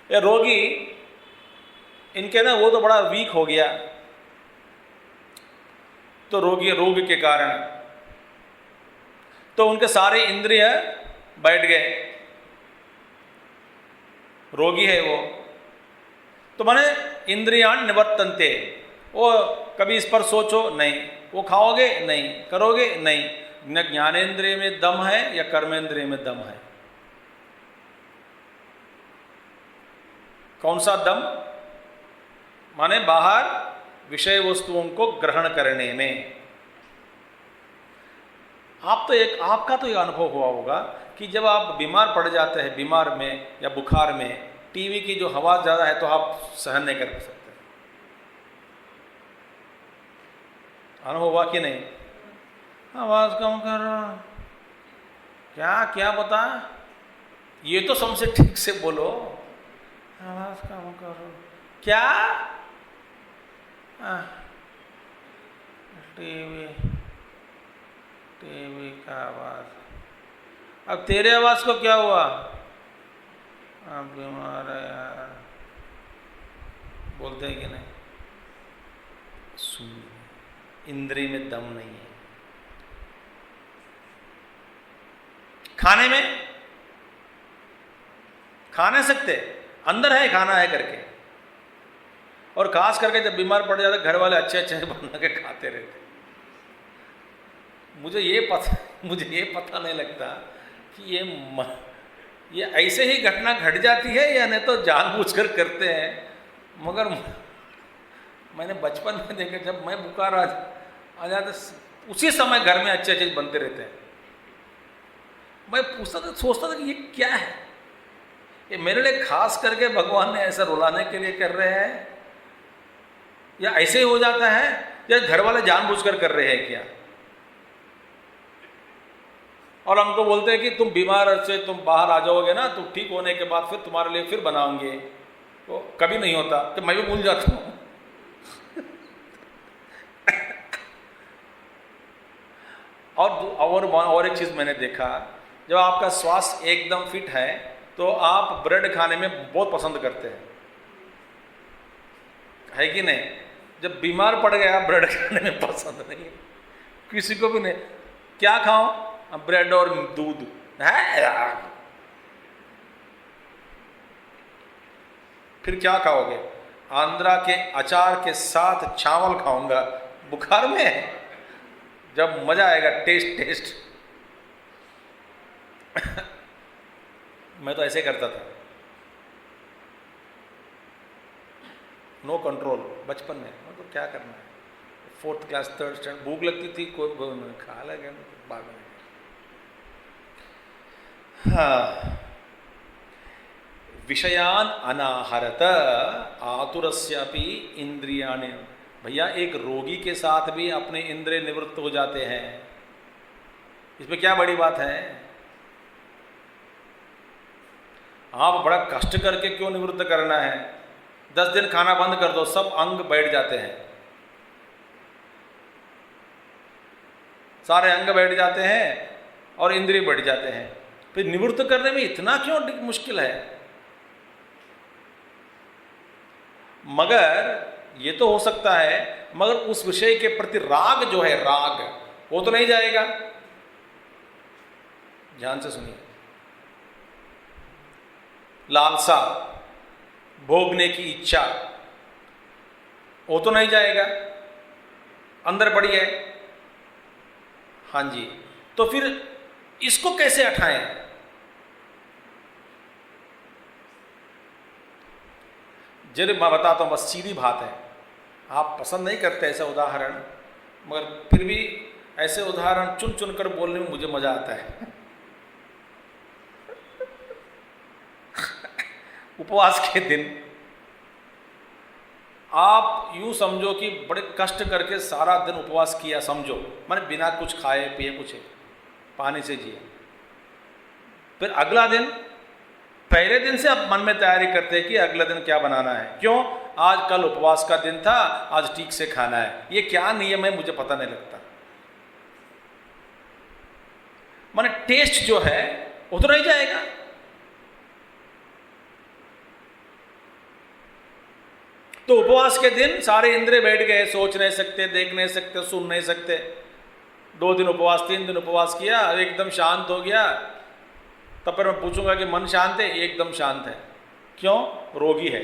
ये रोगी, इनके ना वो तो बड़ा वीक हो गया, तो रोग के कारण तो उनके सारे इंद्रिय बैठ गए। रोगी है वो, तो माने इंद्रियाण निवर्तन्ते, वो कभी इस पर सोचो नहीं, वो खाओगे नहीं, करोगे नहीं। न ज्ञानेंद्रिय में दम है या कर्मेंद्रिय में दम है। कौन सा दम? माने बाहर विषय वस्तुओं को ग्रहण करने में। आपका तो ये अनुभव हुआ होगा कि जब आप बीमार पड़ जाते हैं, बीमार में या बुखार में, टीवी की जो हवा ज़्यादा है तो आप सहन नहीं कर सकते। अनुभव हुआ कि नहीं? आवाज़ कम करो, क्या बता, ये तो सबसे ठीक से बोलो, आवाज़ कम करो। क्या? टीवी का आवाज़। अब तेरे आवाज़ को क्या हुआ? आप बीमार है यार, बोलते हैं कि नहीं? सुन, इंद्रिय में दम नहीं है। खाने में खा नहीं सकते, अंदर है खाना है करके। और खास करके जब बीमार पड़ जाते घर वाले अच्छे बना के खाते रहते। मुझे ये पता नहीं लगता कि ये ऐसे ही घटना घट जाती है या नहीं तो जानबूझकर करते हैं। मगर मैंने बचपन में देखा, जब मैं बुखार आ जाता उसी समय घर में अच्छे बनते रहते हैं। मैं सोचता था कि ये क्या है, ये मेरे लिए खास करके भगवान ने ऐसा रुलाने के लिए कर रहे हैं या ऐसे ही हो जाता है या घर वाले जानबूझकर कर रहे हैं क्या? और हमको बोलते हैं कि तुम बीमार से तुम बाहर आ जाओगे ना, तो ठीक होने के बाद फिर तुम्हारे लिए फिर बनाओगे। तो कभी नहीं होता, तो मैं भी भूल जाता हूँ। और एक चीज़ मैंने देखा, जब आपका स्वास्थ्य एकदम फिट है तो आप ब्रेड खाने में बहुत पसंद करते हैं, है कि नहीं? जब बीमार पड़ गया ब्रेड खाने में पसंद नहीं है किसी को भी नहीं। क्या खाओ? ब्रेड और दूध है यार। फिर क्या खाओगे? आंध्रा के अचार के साथ चावल खाऊंगा बुखार में, जब मजा आएगा। टेस्ट मैं तो ऐसे करता था, नो कंट्रोल बचपन में। तो क्या करना है, 4th क्लास 3rd स्टैंडर्ड, भूख लगती थी कोई खा लगे बाद में। हाँ, विषयान अनाहरत आतुरस्यापि इंद्रियाणि। भैया एक रोगी के साथ भी अपने इंद्रिय निवृत्त हो जाते हैं, इसमें क्या बड़ी बात है? आप बड़ा कष्ट करके क्यों निवृत्त करना है? 10 दिन खाना बंद कर दो, सब अंग बैठ जाते हैं, सारे अंग बैठ जाते हैं और इंद्रिय बैठ जाते हैं। फिर निवृत्त करने में इतना क्यों मुश्किल है? मगर ये तो हो सकता है, मगर उस विषय के प्रति राग जो है, राग वो तो नहीं जाएगा। ध्यान से सुनिए, लालसा, भोगने की इच्छा, वो तो नहीं जाएगा, अंदर पड़ी है। हाँ जी, तो फिर इसको कैसे हटाएं? जरूर मैं बताता हूँ, बस सीधी बात है। आप पसंद नहीं करते ऐसा उदाहरण, मगर फिर भी ऐसे उदाहरण चुन चुन कर बोलने में मुझे मजा आता है। उपवास के दिन आप यूं समझो कि बड़े कष्ट करके सारा दिन उपवास किया, समझो, माने बिना कुछ खाए पिए, कुछ पानी से जिए। फिर अगला दिन, पहले दिन से आप मन में तैयारी करते हैं कि अगला दिन क्या बनाना है। क्यों? आज कल उपवास का दिन था, आज ठीक से खाना है। ये क्या नियम है मुझे पता नहीं लगता। माने टेस्ट जो है वो तो नहीं जाएगा। तो उपवास के दिन सारे इंद्रिय बैठ गए, सोच नहीं सकते, देख नहीं सकते, सुन नहीं सकते। 2 दिन उपवास, 3 दिन उपवास किया, एकदम शांत हो गया। तब फिर मैं पूछूंगा कि मन शांत है? एकदम शांत है। क्यों? रोगी है।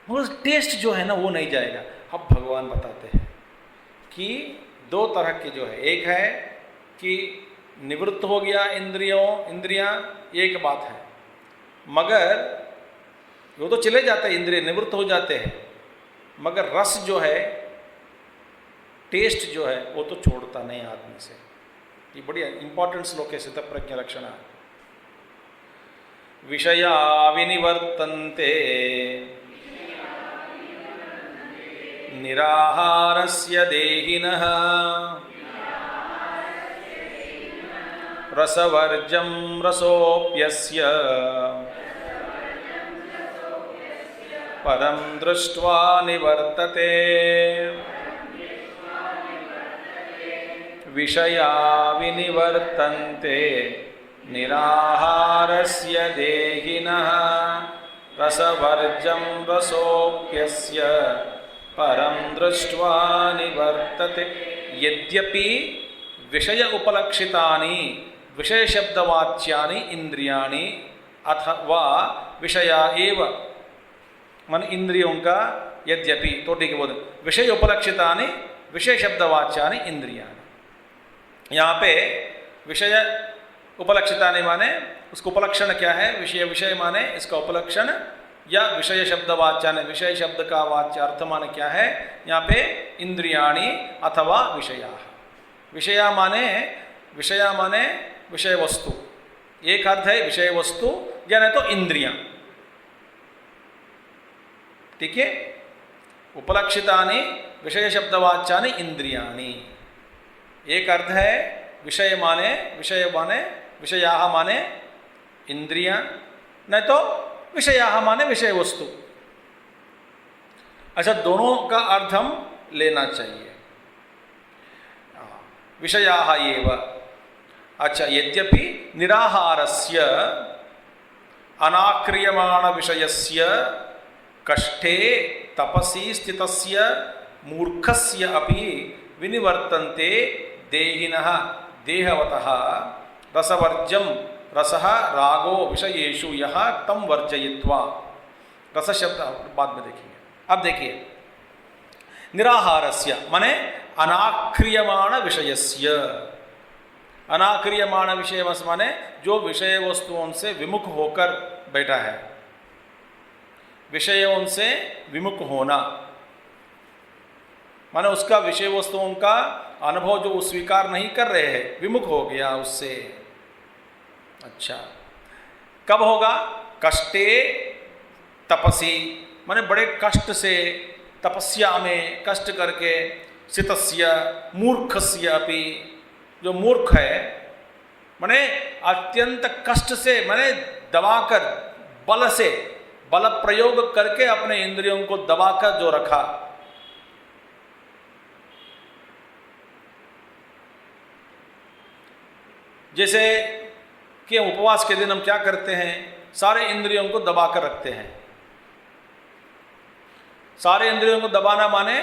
मगर टेस्ट जो है ना वो नहीं जाएगा। अब भगवान बताते हैं कि 2 तरह के जो है, एक है कि निवृत्त हो गया इंद्रियां, एक बात है। मगर वो तो चले जाते हैं, इंद्रिय निवृत्त हो जाते हैं, मगर रस जो है, टेस्ट जो है, वो तो छोड़ता नहीं आदमी से। ये बढ़िया इंपॉर्टेंट श्लोक है स्थितप्रज्ञ लक्षण। विषया विनिवर्तन्ते निराहारस्य देहिनः रसवर्जं रसोऽप्यस्य परं दृष्ट्वा निवर्तते। विषया विनिवर्तन्ते निराहारस्य देहिनः रसवर्जं रसोऽप्यस्य परं दृष्ट्वा निवर्तते। यद्यपि विषय उपलक्षितानि विषय शब्दवाच्यानि इंद्रियाणि अथवा विषया एव, मन इंद्रियों का यद्यपि, तो ठीक है, बोल विषय उपलक्षितानि विषय शब्दवाच्यानि इंद्रियाणि। यहाँ पे विषय उपलक्षितानि माने उसको उपलक्षण क्या है? विषय, विषय माने इसका उपलक्षण, या विषय शब्दवाच्यानि, विषय शब्द का वाच्य अर्थ माने क्या है? यहाँ पे इंद्रियाणि अथवा विषया। विषया माने विषय वस्तु, एक अर्थ है विषय वस्तु, या नहीं तो इंद्रियां। ठीक है? उपलक्षितानि विषय शब्दवाच्यानि इंद्रियाणि। एक अर्थ है विषय माने विषयाः माने इंद्रियां, नहीं तो विषयाः माने विषय वस्तु। अच्छा, दोनों का अर्थ हम लेना चाहिए, विषयाः एव। अच्छा, यद्यपि निराहारस्य अनाक्रियमाण विषयस्य कष्टे तपसि स्थितस्य मूर्खस्य अपि विनिवर्तन्ते देहिनः देहवतः रसवर्ज्यं रसः रागो विषयेषु यः तं वर्जयित्वा। रस शब्द बाद में देखेंगे। अब देखिए, निराहारस्य माने अनाक्रियमाण विषयस्य, अनाक्रियमाण विषय माने जो विषय वस्तुओं से विमुख होकर बैठा है, विषयों से विमुख होना माने उसका विषय वस्तुओं का अनुभव जो स्वीकार नहीं कर रहे हैं, विमुख हो गया उससे। अच्छा, कब होगा? कष्टे तपसी माने बड़े कष्ट से, तपस्या में कष्ट करके, सितस्य मूर्खस्य अपि, जो मूर्ख है माने अत्यंत कष्ट से, माने दबाकर बल से, बल प्रयोग करके अपने इंद्रियों को दबाकर जो रखा, जैसे कि उपवास के दिन हम क्या करते हैं, सारे इंद्रियों को दबाकर रखते हैं। सारे इंद्रियों को दबाना माने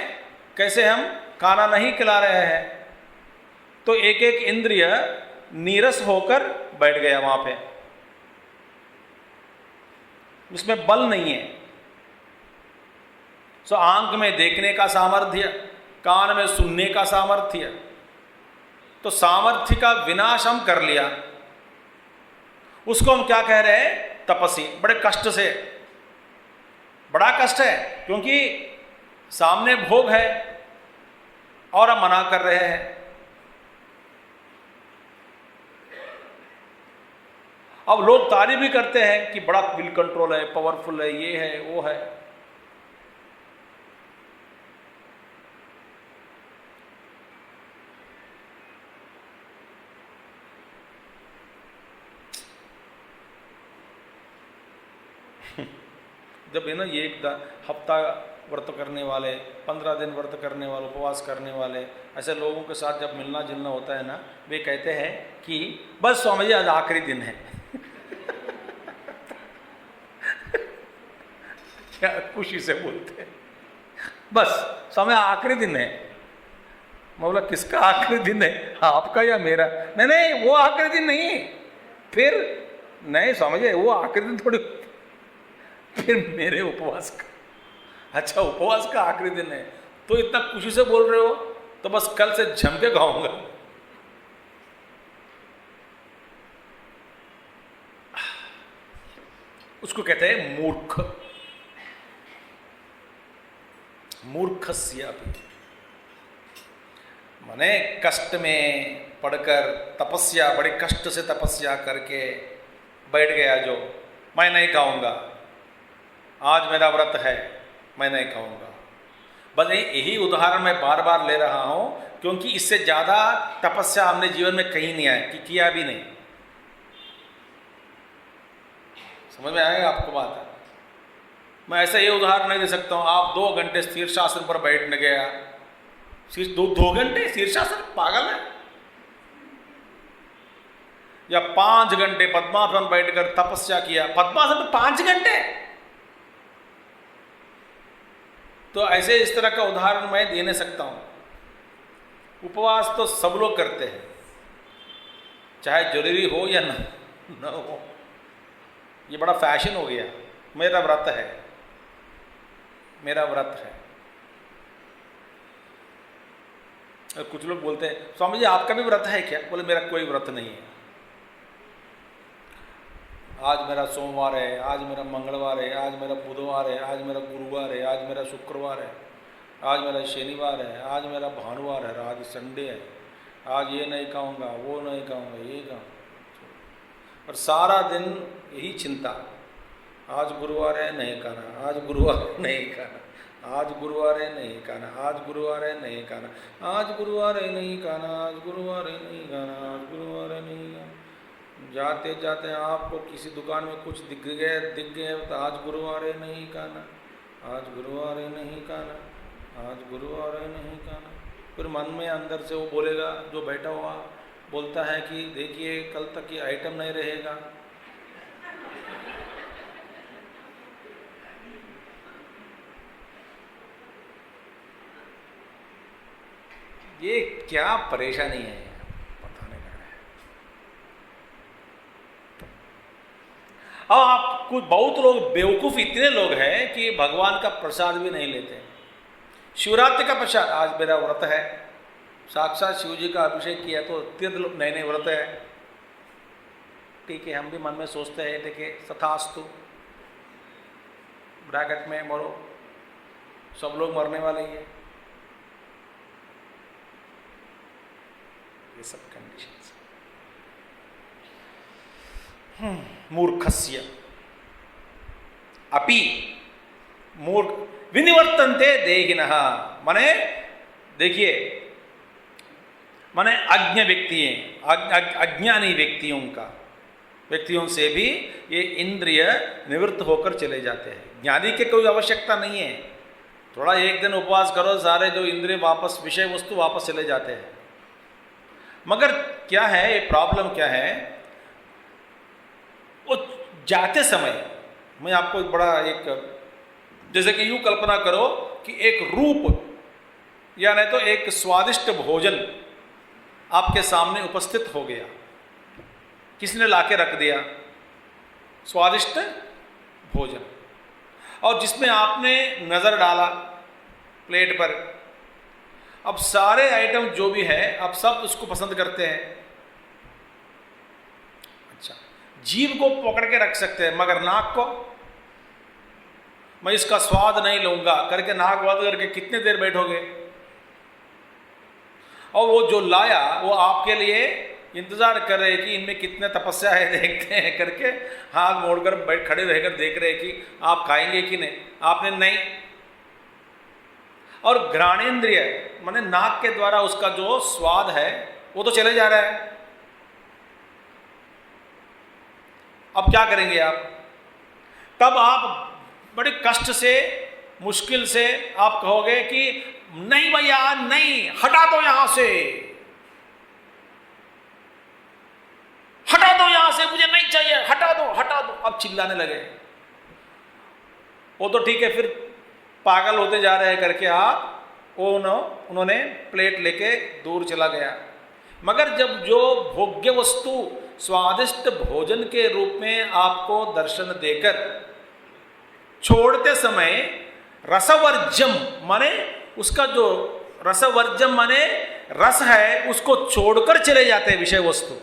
कैसे? हम खाना नहीं खिला रहे हैं तो एक एक इंद्रिय नीरस होकर बैठ गया वहां पे, उसमें बल नहीं है। सो आंख में देखने का सामर्थ्य, कान में सुनने का सामर्थ्य, तो सामर्थ्य का विनाश हम कर लिया, उसको हम क्या कह रहे हैं? तपस्वी। बड़े कष्ट से, बड़ा कष्ट है क्योंकि सामने भोग है और हम मना कर रहे हैं। अब लोग तारीफ भी करते हैं कि बड़ा विल कंट्रोल है, पावरफुल है, ये है वो है। जब है ना ये एक हफ्ता व्रत करने वाले, 15 दिन व्रत करने वाले, उपवास करने वाले, ऐसे लोगों के साथ जब मिलना जुलना होता है ना, वे कहते हैं कि बस स्वामी जी आज आखिरी दिन है। क्या खुशी से बोलते हैं, बस स्वामी आखिरी दिन है। मैं बोला किसका आखिरी दिन है, आपका या मेरा? नहीं नहीं, वो आखिरी दिन नहीं। फिर नहीं स्वामी जी, वो आखिरी दिन थोड़ी, फिर मेरे उपवास का। अच्छा, उपवास का आखिरी दिन है तो इतना खुशी से बोल रहे हो, तो बस कल से जम के गाऊंगा। उसको कहते हैं मूर्ख, मूर्खस्य अपि माने कष्ट में पड़कर तपस्या, बड़े कष्ट से तपस्या करके बैठ गया जो, मैं नहीं खाऊंगा, आज मेरा व्रत है, मैं नहीं खाऊंगा। बस यही उदाहरण मैं बार बार ले रहा हूं क्योंकि इससे ज़्यादा तपस्या हमने जीवन में कहीं नहीं आया, कि किया भी नहीं। समझ में आएगा आपको बात? मैं ऐसा ये उदाहरण नहीं दे सकता हूँ, आप 2 घंटे शीर्षासन पर बैठने गया, 2 घंटे शीर्षासन, पागल है? या 5 घंटे पद्मासन बैठकर तपस्या किया, पद्मासन में 5 घंटे। तो ऐसे इस तरह का उदाहरण मैं दे नहीं सकता हूं। उपवास तो सब लोग करते हैं, चाहे जरूरी हो या न हो, ये बड़ा फैशन हो गया। मेरा व्रत है, मेरा व्रत है। और कुछ लोग बोलते हैं स्वामी जी आपका भी व्रत है क्या? बोले मेरा कोई व्रत नहीं है, आज मेरा सोमवार है, आज मेरा मंगलवार है, आज मेरा बुधवार है, आज मेरा गुरुवार है, आज मेरा शुक्रवार है, आज मेरा शनिवार है, आज मेरा भानुवार है, आज संडे है, आज ये नहीं खाऊंगा, वो नहीं खाऊंगा, ये खाऊंगा। और सारा दिन यही चिंता, आज गुरुवार है नहीं खाना, आज गुरुवार नहीं खाना, आज गुरुवार है नहीं खाना, आज गुरुवार है नहीं खाना, आज गुरुवार है नहीं खाना, आज गुरुवार है नहीं खाना, आज गुरुवार है नहीं खाना। जाते जाते आपको किसी दुकान में कुछ दिख गए तो आज गुरुवार है नहीं खाना, आज गुरुवार है नहीं खाना, आज गुरुवार है नहीं खाना। फिर मन में अंदर से वो बोलेगा, जो बैठा हुआ बोलता है कि देखिए कल तक ये आइटम नहीं रहेगा। ये क्या परेशानी है, पता नहीं लग रहा है। अब आप कुछ बहुत लोग बेवकूफ़ इतने लोग हैं कि भगवान का प्रसाद भी नहीं लेते। शिवरात्रि का प्रसाद, आज मेरा व्रत है, साक्षात शिव जी का अभिषेक किया तो तीर्थ नए नए व्रत है, ठीक है। हम भी मन में सोचते हैं देखिए तथास्तु, ब्रैकेट में मरो, सब लोग मरने वाले ही है, ये सब कंडीशंस। मूर्खस्य अपि मूर्ख विनिवर्तन्ते देहिनः, माने देखिए, माने अज्ञ व्यक्ति, अज्ञानी व्यक्तियों से भी ये इंद्रिय निवृत्त होकर चले जाते हैं। ज्ञानी के कोई आवश्यकता नहीं है, थोड़ा एक दिन उपवास करो, सारे जो इंद्रिय वापस, विषय वस्तु वापस चले जाते हैं। मगर क्या है, ये प्रॉब्लम क्या है, वो जाते समय, मैं आपको एक बड़ा जैसे कि यूं कल्पना करो कि एक रूप या नहीं तो एक स्वादिष्ट भोजन आपके सामने उपस्थित हो गया, किसने लाके रख दिया, स्वादिष्ट भोजन, और जिसमें आपने नजर डाला प्लेट पर, अब सारे आइटम जो भी है आप सब उसको पसंद करते हैं। अच्छा, जीभ को पकड़ के रख सकते हैं, मगर नाक को, मैं इसका स्वाद नहीं लूंगा करके नाक बंद करके कितने देर बैठोगे? और वो जो लाया वो आपके लिए इंतजार कर रहे कि इनमें कितने तपस्या है देखते हैं करके, हाथ मोड़कर खड़े रहकर देख रहे कि आप खाएंगे कि नहीं, आपने नहीं। और घ्राणेन्द्रिय माने नाक के द्वारा उसका जो स्वाद है वो तो चले जा रहा है। अब क्या करेंगे आप? तब आप बड़े कष्ट से, मुश्किल से आप कहोगे कि नहीं भैया नहीं, हटा दो यहां से, हटा दो यहां से, मुझे नहीं चाहिए, हटा दो हटा दो। अब चिल्लाने लगे, वो तो ठीक है, फिर पागल होते जा रहे हैं करके आप उन्होंने प्लेट लेके दूर चला गया। मगर जब जो भोग्य वस्तु स्वादिष्ट भोजन के रूप में आपको दर्शन देकर छोड़ते समय रसवर्जम माने उसका जो रसवर्जम माने रस है उसको छोड़कर चले जाते हैं विषय वस्तु,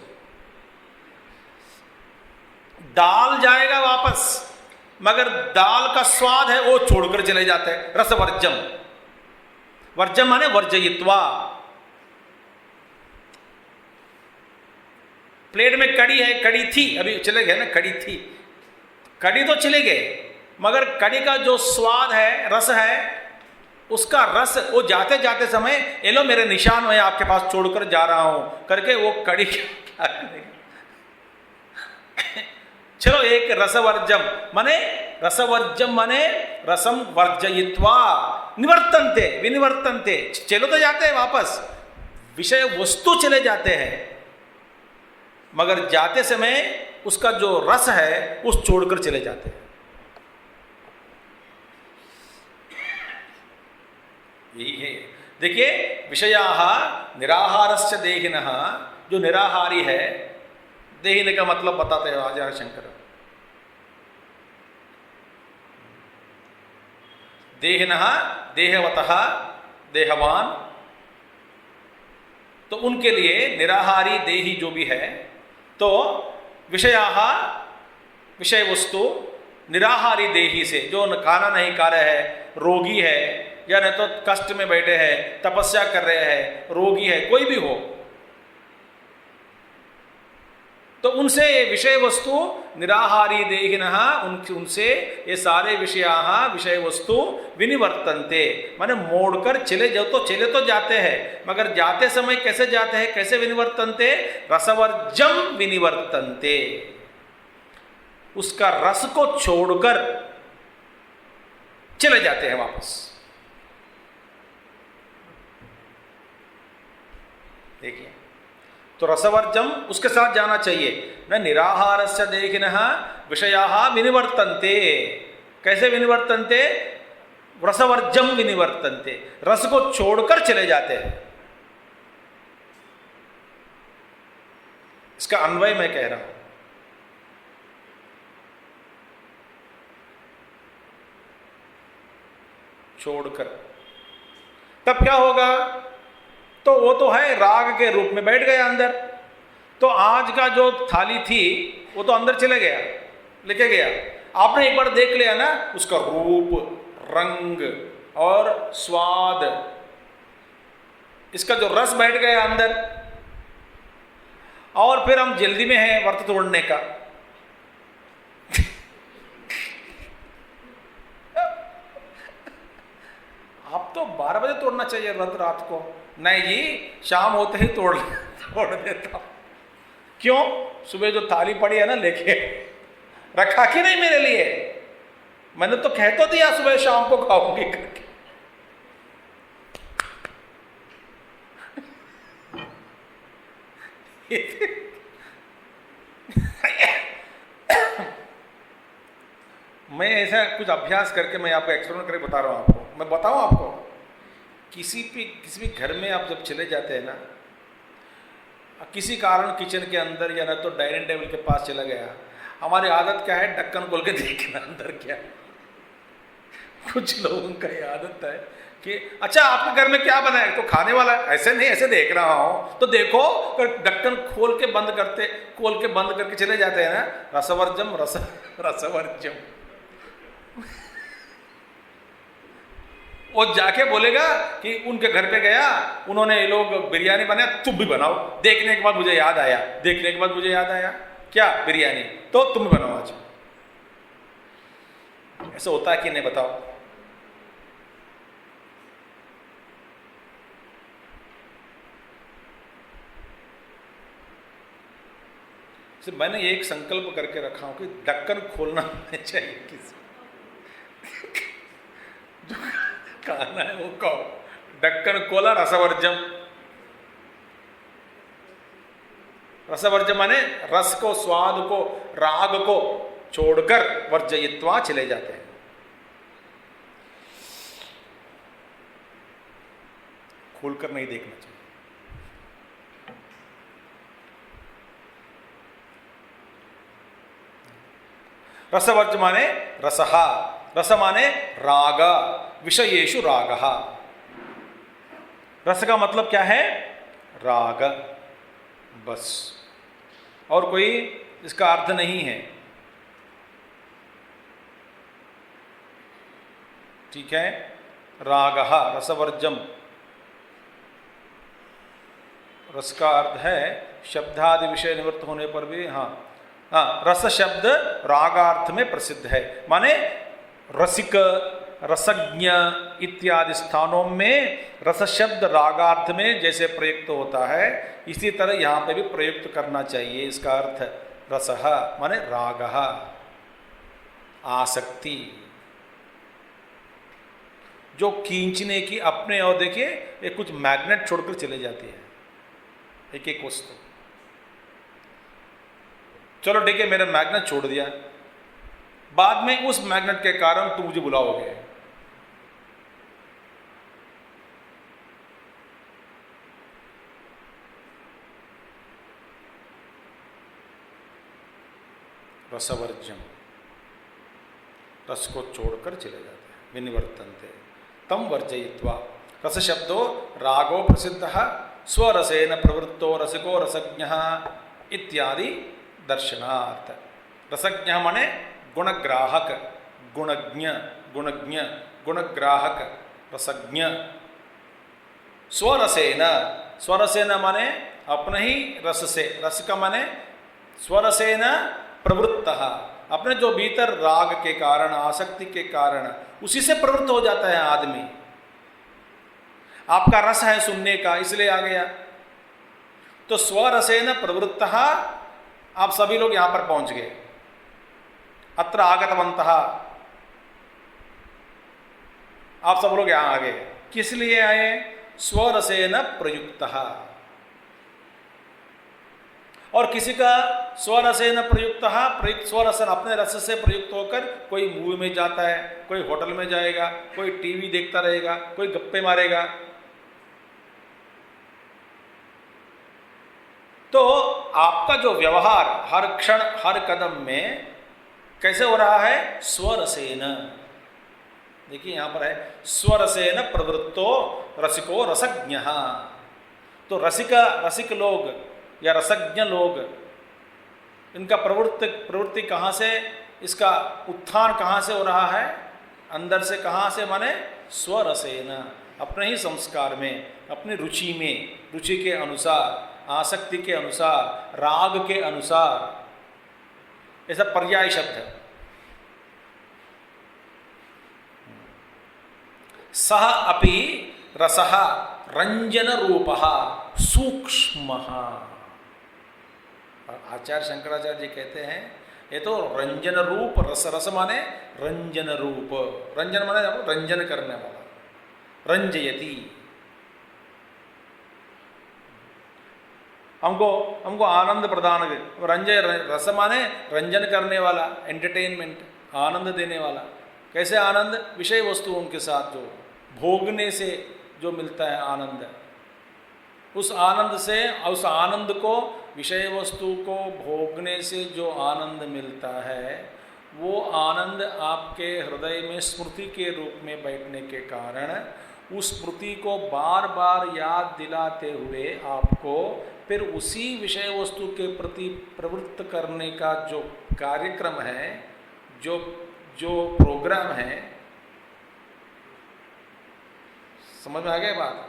दाल जाएगा वापस, मगर दाल का स्वाद है वो छोड़कर चले जाते हैं। रसवर्जम, वर्जम माने वर्जयित्वा। प्लेट में कड़ी है, कड़ी थी, अभी चले गए ना, कड़ी थी, कड़ी तो चले गए, मगर कड़ी का जो स्वाद है, रस है, उसका रस वो जाते जाते समय, ये लो मेरे निशान मैं आपके पास छोड़कर जा रहा हूं करके वो कड़ी क्या करेगा? चलो एक रसवर्जम माने रसम वर्जयित्वा निवर्तन्ते विनिवर्तन्ते, चलो तो जाते हैं वापस, विषय वस्तु चले जाते हैं, मगर जाते समय उसका जो रस है उस छोड़कर चले जाते हैं। यही है। देखिए, विषयाः निराहारस्य देहिनः, जो निराहारी है, देहिन का मतलब बताते हैं आचार्य शंकर, देहिनः देहवतः देहवान, तो उनके लिए निराहारी देही जो भी है, तो विषयाः विषय वस्तु निराहारी देही से, जो खाना नहीं खा रहे है, रोगी है या नहीं तो कष्ट में बैठे हैं, तपस्या कर रहे हैं, रोगी है, कोई भी हो, तो उनसे ये विषय वस्तु निराहारी देहिनः, उनसे ये सारे विषय वस्तु विनिवर्तन्ते, माने मोड़कर चले जाओ, तो चले तो जाते हैं, मगर जाते समय कैसे जाते हैं, कैसे विनिवर्तन्ते, रसवर्जम विनिवर्तन्ते, उसका रस को छोड़कर चले जाते हैं वापस। देखिए, तो रसवर्जम उसके साथ जाना चाहिए। न निराहारस्य देहिनः विषयाः विनिवर्तन्ते, कैसे विनिवर्तन्ते, रसवर्जम विनिवर्तन्ते, रस को छोड़कर चले जाते हैं। इसका अन्वय मैं कह रहा हूं, छोड़कर, तब क्या होगा, तो वो तो है राग के रूप में बैठ गया अंदर, तो आज का जो थाली थी वो तो अंदर चले गया, लेके गया, आपने एक बार देख लिया ना, उसका रूप, रंग और स्वाद, इसका जो रस बैठ गया अंदर, और फिर हम जल्दी में हैं व्रत तोड़ने का। आप तो 12 बजे तोड़ना चाहिए व्रत रात को, नहीं जी शाम होते ही तोड़ देता हूं। क्यों, सुबह जो थाली पड़ी है ना लेके रखा कि नहीं मेरे लिए, मैंने तो कह तो दिया सुबह शाम को खाऊंगी करके। मैं ऐसा कुछ अभ्यास करके मैं आपको एक्सपेरिमेंट करके बता रहा हूं आपको, मैं बताऊं आपको, किसी भी घर में आप जब चले जाते हैं ना, किसी कारण किचन के अंदर या ना तो डाइनिंग टेबल के पास चला गया, हमारी आदत क्या है, ढक्कन खोल के देखना अंदर क्या। कुछ लोगों का ये आदत है कि अच्छा आपके घर में क्या बना है, तो खाने वाला है, ऐसे नहीं ऐसे देख रहा हूं, तो देखो, ढक्कन खोल के बंद करके चले जाते हैं ना, रसवर्जम रसवर्जम। वो जाके बोलेगा कि उनके घर पे गया, उन्होंने ये लोग बिरयानी बनाया, तुम भी बनाओ, देखने के बाद मुझे याद आया क्या, बिरयानी, तो तुम भी बनाओ आज। ऐसा होता है कि नहीं बताओ। सिर्फ मैंने एक संकल्प करके रखा हूं कि ढक्कन खोलना नहीं चाहिए किसी जो खाना है वो कहो, ढक्कन खोला, रसवर्जम माने रस को, स्वाद को, राग को छोड़कर वर्जयित्वा चले जाते हैं। खोलकर नहीं देखना चाहिए। रसवर्ज माने रसहा, रस माने राग, विषयेषु रागः। रस का मतलब क्या है, राग, बस, और कोई इसका अर्थ नहीं है। ठीक है, रागः, रसवर्जम, रस का अर्थ है शब्दादि विषय निवृत्त होने पर भी, रस शब्द रागार्थ में प्रसिद्ध है, माने रसिक, रसज्ञ इत्यादि स्थानों में रस शब्द रागार्थ में जैसे प्रयुक्त होता है, इसी तरह यहाँ पे भी प्रयुक्त करना चाहिए। इसका अर्थ रसः माने रागः, आसक्ति, जो खींचने की अपने, और देखिए ये कुछ मैग्नेट छोड़कर चले जाती है एक एक वस्तु। चलो ठीक है, मेरा मैग्नेट छोड़ दिया, बाद में उस मैग्नेट के कारण तुम मुझे बुलाओगे, रसवर्जम, रस को छोड़कर चले जाते हैं, विनिवर्तन्ते तम वर्जयित्वा। रस शब्दो रागो प्रसिद्धः, स्वरसेन प्रवृत्तो रसिको रसज्ञः इत्यादि दर्शनार्थ। रसज्ञ माने गुणग्राहक, गुणज्ञ, गुणज्ञ, गुणग्राहक, रसज्ञ। स्वरसेन, स्वरसेन माने अपने ही रस से, रस का माने स्वरसेन प्रवृत्तः, अपने जो भीतर राग के कारण, आसक्ति के कारण, उसी से प्रवृत्त हो जाता है आदमी। आपका रस है सुनने का, इसलिए आ गया। तो स्वरसेन प्रवृत्तः, आप सभी लोग यहां पर पहुंच गए। अत्र आगतवन्तः, आप सब लोग यहां आ गए। किस लिए आए? स्वरसेन प्रयुक्तः। और किसी का स्वरसेन प्रयुक्तः, स्वरसन अपने रस से प्रयुक्त होकर कोई मूवी में जाता है, कोई होटल में जाएगा, कोई टीवी देखता रहेगा, कोई गप्पे मारेगा। तो आपका जो व्यवहार हर क्षण हर कदम में कैसे हो रहा है? स्वरसेन। देखिए यहां पर है स्वरसेन प्रवृत्तो रसिको रसज्ञ। तो रसिक लोग या रसज्ञ लोग, इनका प्रवृत्ति कहाँ से, इसका उत्थान कहाँ से हो रहा है? अंदर से। कहाँ से? माने स्वरसेन, अपने ही संस्कार में, अपनी रुचि में, रुचि के अनुसार, आसक्ति के अनुसार, राग के अनुसार। ऐसा पर्याय शब्द है। सह अपि रसः रंजन रूपः सूक्ष्मः। आचार्य शंकराचार्य जी कहते हैं ये तो रंजन रूप, रस, रस माने रंजन रूप, रंजन माने रंजन करने वाला, रंजयति। हमको आनंद प्रदान, रंजय रस माने रंजन करने वाला, एंटरटेनमेंट, आनंद देने वाला। कैसे आनंद? विषय वस्तुओं के साथ जो भोगने से जो मिलता है आनंद, उस आनंद से, उस आनंद को, विषय वस्तु को भोगने से जो आनंद मिलता है, वो आनंद आपके हृदय में स्मृति के रूप में बैठने के कारण उस स्मृति को बार बार याद दिलाते हुए आपको फिर उसी विषय वस्तु के प्रति प्रवृत्त करने का जो कार्यक्रम है, जो प्रोग्राम है, समझ में आ गया बात?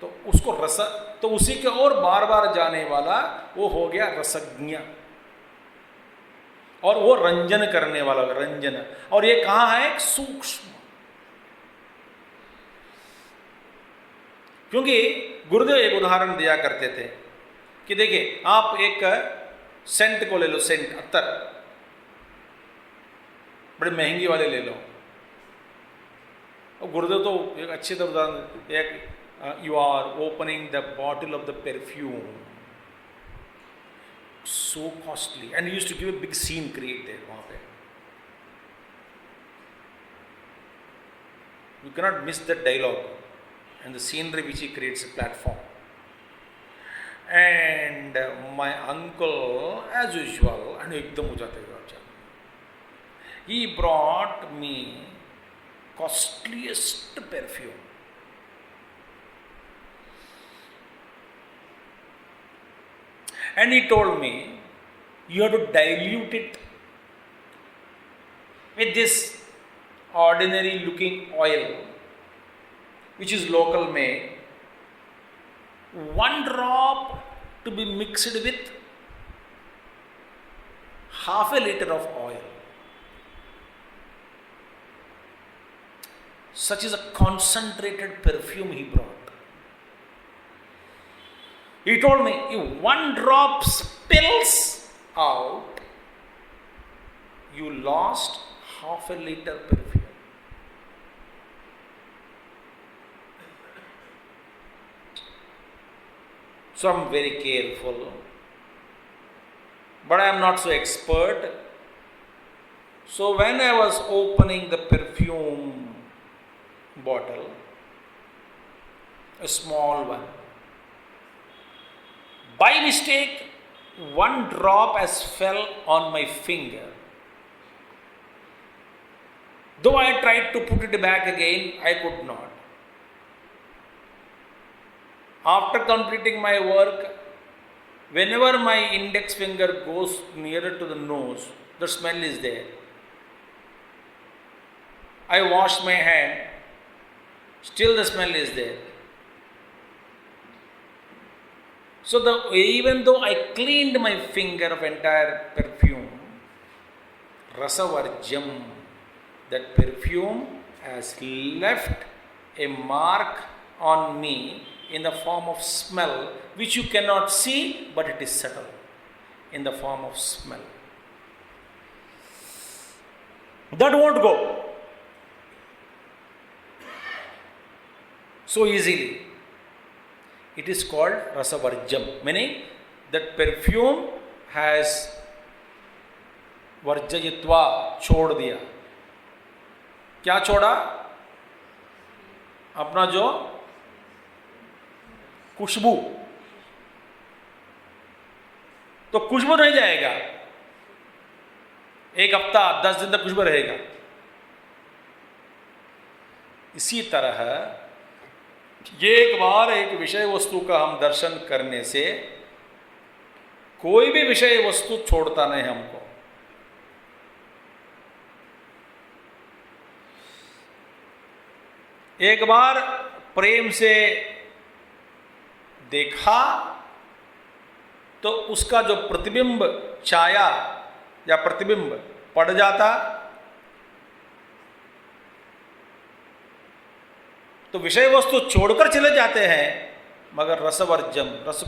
तो उसको रस, तो उसी के ओर बार बार जाने वाला वो हो गया रसज्ञ, और वो रंजन करने वाला, रंजन। और ये कहाँ है? सूक्ष्म। क्योंकि गुरुदेव एक उदाहरण दिया करते थे कि देखिए आप एक सेंट को ले लो, सेंट, अत्तर, बड़े महंगी वाले ले लो। और गुरुदेव तो एक अच्छी तरह उदाहरण, एक you are opening the bottle of the perfume, so costly, and he used to give a big scene create there वहाँ पे। You cannot miss that dialogue and the scenery which he creates a platform. And my uncle, as usual, and एकदम हो जाते हैं, he brought me costliest perfume. And he told me, you have to dilute it with this ordinary looking oil, which is local made, 1 drop to be mixed with half a liter of oil. Such is a concentrated perfume he brought. He told me, if 1 drop spills out, you lost half a liter perfume. So I'm very careful, but I am not so expert. So when I was opening the perfume bottle, a small one, by mistake, 1 drop has fell on my finger. Though I tried to put it back again, I could not. After completing my work, whenever my index finger goes nearer to the nose, the smell is there. I wash my hand, still the smell is there. So even though I cleaned my finger of entire perfume, rasavarjam, that perfume has left a mark on me in the form of smell, which you cannot see, but it is subtle in the form of smell. That won't go so easily. It is called rasavarjam, meaning that perfume has वर्जयित्वा छोड़ दिया. क्या छोड़ा? अपना जो खुशबू. तो खुशबू नहीं जाएगा, एक हफ्ता 10 दिन तक खुशबू रहेगा. इसी तरह एक बार एक विषय वस्तु का हम दर्शन करने से कोई भी विषय वस्तु छोड़ता नहीं हमको. एक बार प्रेम से देखा तो उसका जो प्रतिबिंब छाया या प्रतिबिंब पड़ जाता, तो विषय वस्तु छोड़कर चले जाते हैं. मगर रसवर्जम, रस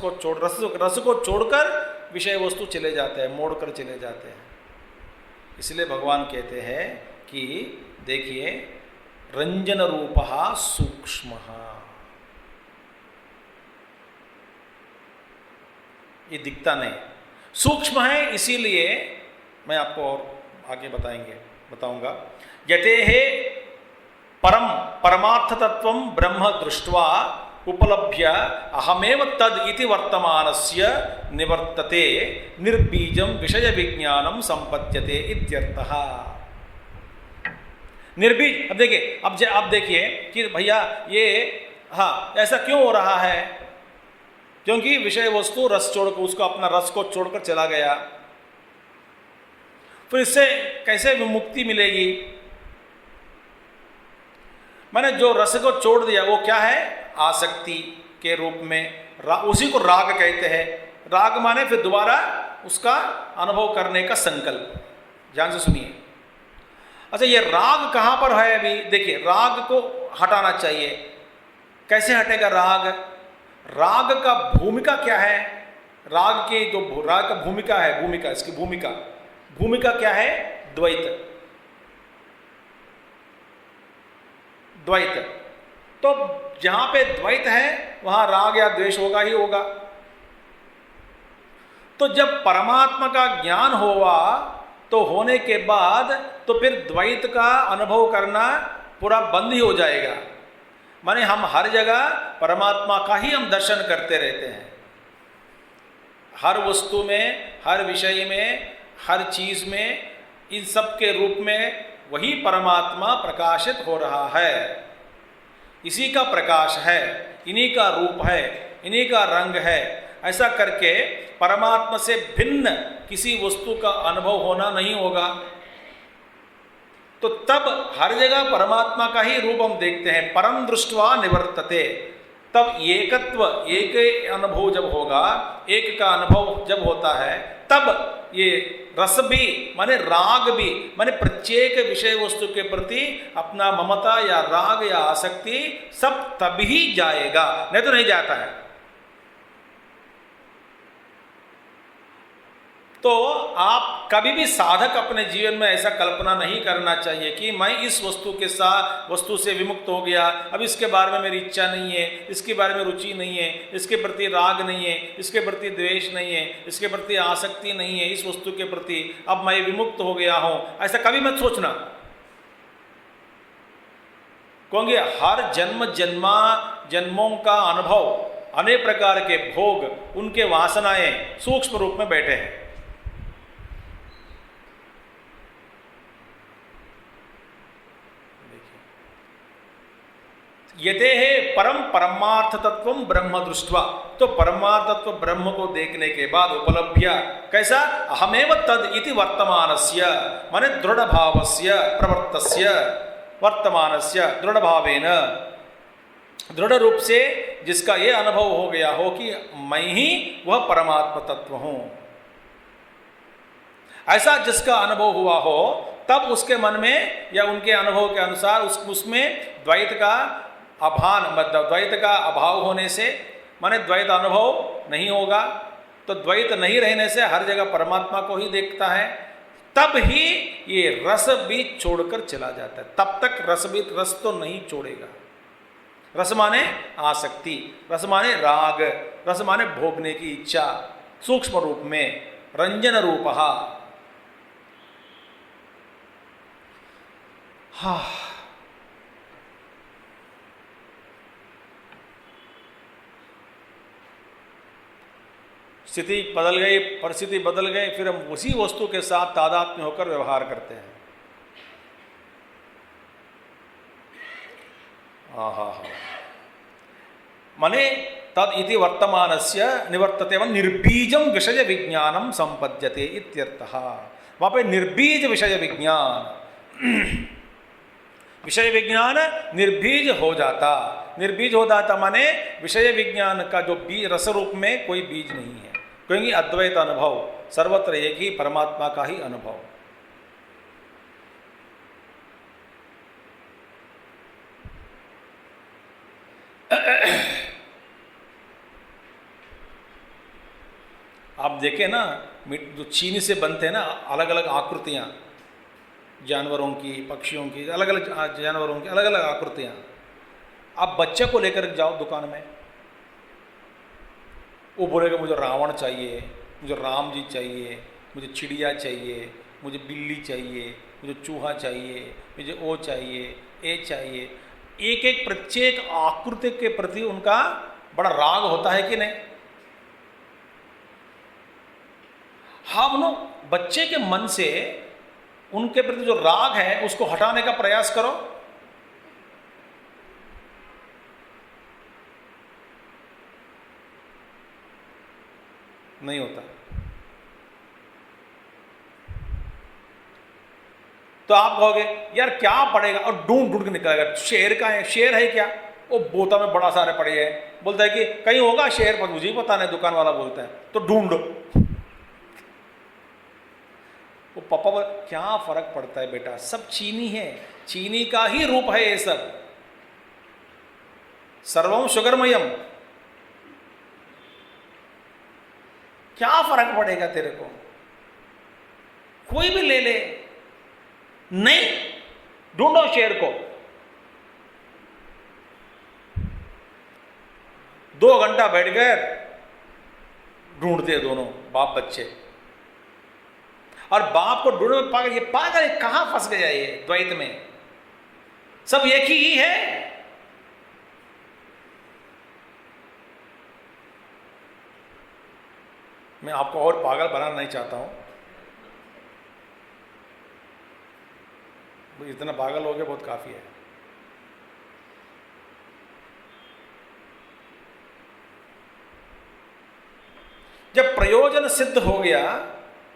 को छोड़कर विषय वस्तु चले जाते हैं, मोड़कर चले जाते हैं. इसलिए भगवान कहते हैं कि देखिए, रंजन रूपः सूक्ष्मः, ये दिखता नहीं, सूक्ष्म है. इसीलिए मैं आपको और आगे बताऊंगा. यतेः परम परमार्थ तत्वं ब्रह्म दृष्ट्वा उपलभ्य अहमेव तद इति वर्तमानस्य निवर्तते निर्बीजं विषय विज्ञानं संपद्यते इत्यर्थः. निर्बीज. अब देखिए कि भैया ये ऐसा क्यों हो रहा है? क्योंकि विषय वस्तु रस छोड़कर, उसको अपना रस को छोड़कर चला गया. फिर इससे कैसे मुक्ति मिलेगी? मैंने जो रस को छोड़ दिया वो क्या है? आसक्ति के रूप में, उसी को राग कहते हैं. राग माने फिर दोबारा उसका अनुभव करने का संकल्प. ध्यान से सुनिए. अच्छा, ये राग कहाँ पर है? अभी देखिए, राग को हटाना चाहिए. कैसे हटेगा राग? राग का भूमिका क्या है? राग का भूमिका है, इसकी भूमिका क्या है? द्वैत. तो जहां पे द्वैत है वहां राग या द्वेष होगा ही होगा. तो जब परमात्मा का ज्ञान हुआ तो होने के बाद तो फिर द्वैत का अनुभव करना पूरा बंद ही हो जाएगा. माने हम हर जगह परमात्मा का ही हम दर्शन करते रहते हैं. हर वस्तु में, हर विषय में, हर चीज में, इन सब के रूप में वही परमात्मा प्रकाशित हो रहा है. इसी का प्रकाश है, इन्हीं का रूप है, इन्हीं का रंग है. ऐसा करके परमात्मा से भिन्न किसी वस्तु का अनुभव होना नहीं होगा. तो तब हर जगह परमात्मा का ही रूप हम देखते हैं. परम दृष्ट्वा निवर्तते. तब एकत्व, एक अनुभव जब होगा, एक का अनुभव जब होता है, तब ये रस भी माने राग भी माने प्रत्येक विषय वस्तु के प्रति अपना ममता या राग या आसक्ति सब तभी जाएगा, नहीं तो नहीं जाता है. तो आप कभी भी साधक अपने जीवन में ऐसा कल्पना नहीं करना चाहिए कि मैं इस वस्तु से विमुक्त हो गया, अब इसके बारे में मेरी इच्छा नहीं है, इसके बारे में रुचि नहीं है, इसके प्रति राग नहीं है, इसके प्रति द्वेष नहीं है, इसके प्रति आसक्ति नहीं है, इस वस्तु के प्रति अब मैं विमुक्त हो गया हूं. ऐसा कभी मत सोचना. क्योंकि हर जन्मों का अनुभव, अनेक प्रकार के भोग, उनके वासनाएं सूक्ष्म रूप में बैठे हैं. यतेः परम परमार्थ तत्व ब्रह्म दृष्ट्वा. तो परमार्थ तत्व ब्रह्म को देखने के बाद उपलभ्य कैसा? अहमेव तद इति वर्तमानस्य माने दृढ़ भावस्य प्रवृत्तस्य वर्तमानस्य दृढ़ भावेन दृढ़ रूप से जिसका ये अनुभव हो गया हो कि मैं ही वह परमात्मा तत्व हूं, ऐसा जिसका अनुभव हुआ हो, तब उसके मन में या उनके अनुभव के अनुसार उसमें द्वैत का द्वैत का अभाव होने से, माने द्वैत अनुभव नहीं होगा, तो द्वैत नहीं रहने से हर जगह परमात्मा को ही देखता है, तब ही ये रस भी छोड़कर चला जाता है। तब तक रस तो नहीं छोड़ेगा। रस माने आसक्ति, रस माने राग, रस माने भोगने की इच्छा, सूक्ष्म रूप में रंजन रूपहा। हाँ, स्थिति बदल गई, परिस्थिति बदल गई, फिर हम उसी वस्तु के साथ तादात्म्य होकर व्यवहार करते हैं। माने तद इति वर्तमानस्य निवर्तते व निर्बीजम विषय विज्ञानम संपद्यते इत्यर्थः। वहां पे निर्बीज विषय विज्ञान, विषय विज्ञान निर्बीज हो जाता। निर्बीज हो जाता माने विषय विज्ञान का जो बीज, रस रूप में कोई बीज नहीं है, क्योंकि अद्वैत अनुभव, सर्वत्र एक ही परमात्मा का ही अनुभव। आप देखें ना, जो चीनी से बनते हैं ना अलग अलग आकृतियां, जानवरों की, पक्षियों की, अलग अलग जानवरों की अलग अलग आकृतियां। आप बच्चे को लेकर जाओ दुकान में, वो बोलेगा मुझे रावण चाहिए, मुझे राम जी चाहिए, मुझे चिड़िया चाहिए, मुझे बिल्ली चाहिए, मुझे चूहा चाहिए, मुझे वो चाहिए, ये चाहिए। एक एक प्रत्येक आकृति के प्रति उनका बड़ा राग होता है कि नहीं? हम लोग बच्चे के मन से उनके प्रति जो राग है उसको हटाने का प्रयास करो। नहीं होता। तो आप कहोगे यार क्या पड़ेगा, और ढूंढ ढूंढ के निकलेगा शेर का है, शेर है क्या, वो बोता में बड़ा सारे पड़े हैं, बोलता है कि कहीं होगा शेर, पर मुझे पता नहीं, दुकान वाला बोलता है, तो ढूंढो। वो पापा बोल क्या फर्क पड़ता है बेटा, सब चीनी है, चीनी का ही रूप है ये सब, सर्वम शुगरमयम, क्या फर्क पड़ेगा तेरे को, कोई भी ले ले। नहीं, ढूंढो शेर को। 2 घंटा बैठ गए ढूंढते दोनों बाप बच्चे, और बाप को ढूंढ पागल, ये पागल कहां फंस गया, ये द्वैत में सब एक ही है। मैं आपको और पागल बनाना नहीं चाहता हूं, इतना पागल हो गया बहुत काफी है। जब प्रयोजन सिद्ध हो गया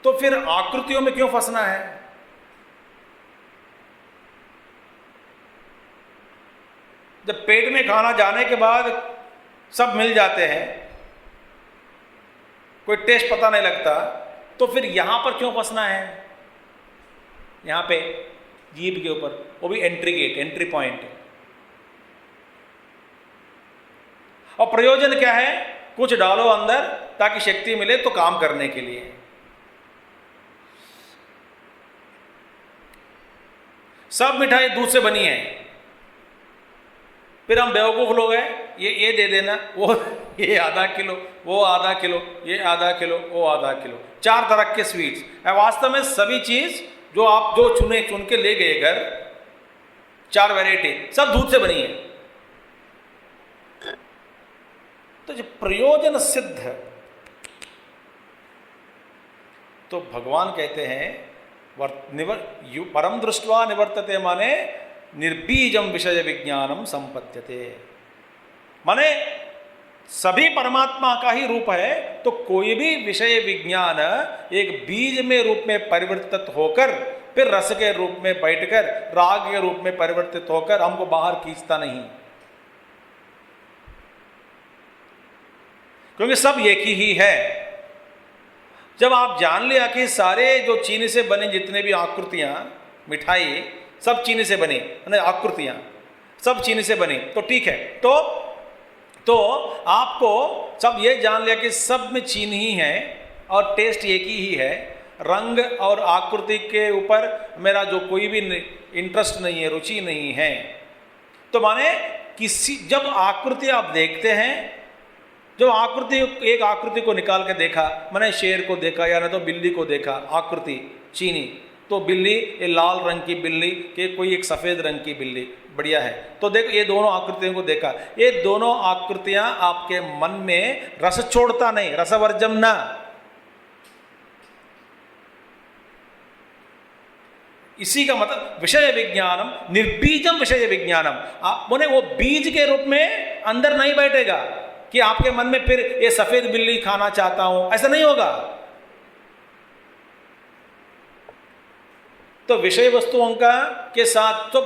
तो फिर आकृतियों में क्यों फंसना है? जब पेट में खाना जाने के बाद सब मिल जाते हैं, कोई टेस्ट पता नहीं लगता, तो फिर यहां पर क्यों फंसना है? यहां पे जीभ के ऊपर, वो भी एंट्री गेट, एंट्री पॉइंट। और प्रयोजन क्या है? कुछ डालो अंदर ताकि शक्ति मिले तो काम करने के लिए। सब मिठाई दूध से बनी है, फिर हम बेवकूफ लोग हैं, ये दे देना, वो ये आधा किलो, वो आधा किलो, ये आधा किलो, वो आधा किलो, 4 तरह के स्वीट्स। वास्तव में सभी चीज जो आप जो चुन के ले गए घर, 4 वैरायटी, सब दूध से बनी है। तो जो प्रयोजन सिद्ध है, तो भगवान कहते हैं परम दृष्ट्वा निवर्तते, माने निर्बीजम विषय विज्ञानम संपद्यते, माने सभी परमात्मा का ही रूप है, तो कोई भी विषय विज्ञान एक बीज में रूप में परिवर्तित होकर फिर रस के रूप में बैठकर राग के रूप में परिवर्तित होकर हमको बाहर खींचता नहीं। क्योंकि सब एक ही है। जब आप जान लिया कि सारे जो चीनी से बने जितने भी आकृतियां, मिठाई सब चीनी से बनी, आकृतियां सब चीनी से बनी, तो ठीक है। तो आपको सब ये जान लिया कि सब में चीनी ही है और टेस्ट एक ही है। रंग और आकृति के ऊपर मेरा जो कोई भी इंटरेस्ट नहीं है, रुचि नहीं है। तो माने किसी जब आकृति आप देखते हैं, जब आकृति एक आकृति को निकाल के देखा, मैंने शेर को देखा या ना तो बिल्ली को देखा, आकृति चीनी, तो बिल्ली ये लाल रंग की बिल्ली कि कोई एक सफ़ेद रंग की बिल्ली, बढ़िया है। तो देखो ये दोनों आकृतियों को देखा, ये दोनों आकृतियां आपके मन में रस छोड़ता नहीं, रसवर्जम ना। इसी का मतलब विषय विज्ञानम निर्बीजम विषय विज्ञानम। बोले वो बीज के रूप में अंदर नहीं बैठेगा कि आपके मन में फिर ये सफेद बिल्ली खाना चाहता हूं, ऐसा नहीं होगा। तो विषय वस्तुओं का के साथ तो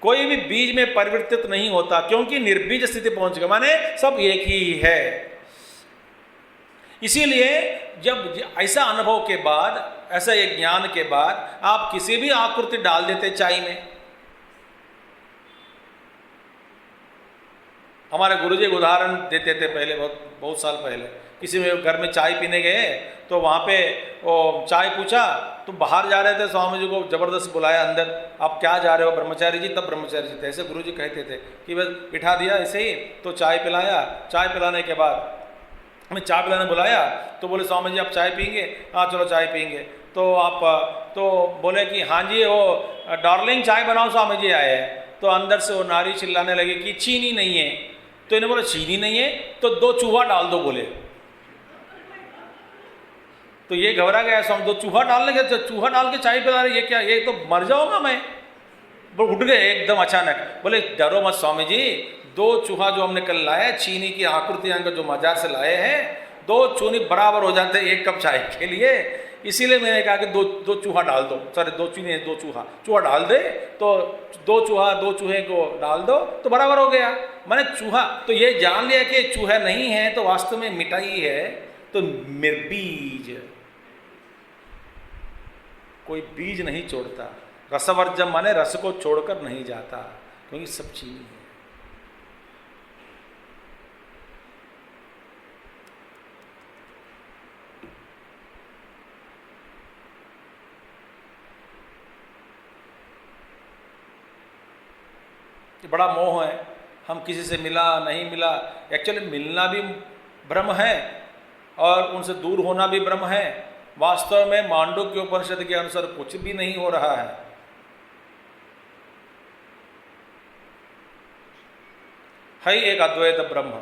कोई भी बीज में परिवर्तित नहीं होता, क्योंकि निर्बीज स्थिति पहुंच गया, माने सब एक ही है। इसीलिए जब ऐसा अनुभव के बाद, ऐसा एक ज्ञान के बाद आप किसी भी आकृति डाल देते चाय में। हमारे गुरुजी एक उदाहरण देते थे पहले, बहुत साल पहले, किसी में घर में चाय पीने गए तो वहाँ पे वो चाय पूछा, तो बाहर जा रहे थे, स्वामी जी को जबरदस्त बुलाया अंदर, आप क्या जा रहे हो ब्रह्मचारी जी, तब ब्रह्मचारी जी थे, ऐसे गुरुजी कहते थे कि बस बिठा दिया ऐसे ही, तो चाय पिलाया। चाय पिलाने के बाद हमें चाय पिलाने बुलाया, तो बोले स्वामी जी आप चाय पियेंगे? हाँ चलो चाय पियेंगे। तो आप तो बोले कि हाँ जी वो डार्लिंग चाय बनाओ, स्वामी जी आए हैं। तो अंदर से वो नारी चिल्लाने लगी कि चीनी नहीं है। तो इन्हें बोला चीनी नहीं है तो 2 चूहा डाल दो बोले। तो ये घबरा गया स्वामी, 2 चूहा डालने के, तो चूहा डाल के चाय पिला रहे, ये क्या, ये तो मर जाऊंगा मैं। वो उठ गए एकदम अचानक, बोले डरो मत स्वामी जी, 2 चूहा जो हमने कल लाया चीनी की आकृतियां का जो बाजार से लाए हैं, 2 चूनी बराबर हो जाते हैं 1 कप चाय के लिए, इसीलिए मैंने कहा कि 2 चूहा डाल दो, सॉरी 2 चीनी 2 चूहा डाल दे, तो 2 चूहे को डाल दो तो बराबर हो गया। मैंने चूहा, तो ये जान लिया कि चूहा नहीं है तो वास्तव में मिठाई है, तो निर्बीज, कोई बीज नहीं छोड़ता। रसवर्जम माने रस को छोड़कर नहीं जाता, क्योंकि सब चीनी है। बड़ा मोह है, हम किसी से मिला नहीं मिला, एक्चुअली मिलना भी भ्रम है और उनसे दूर होना भी भ्रम है। वास्तव में मांडुक्य उपनिषद के अनुसार कुछ भी नहीं हो रहा है एक अद्वैत ब्रह्म।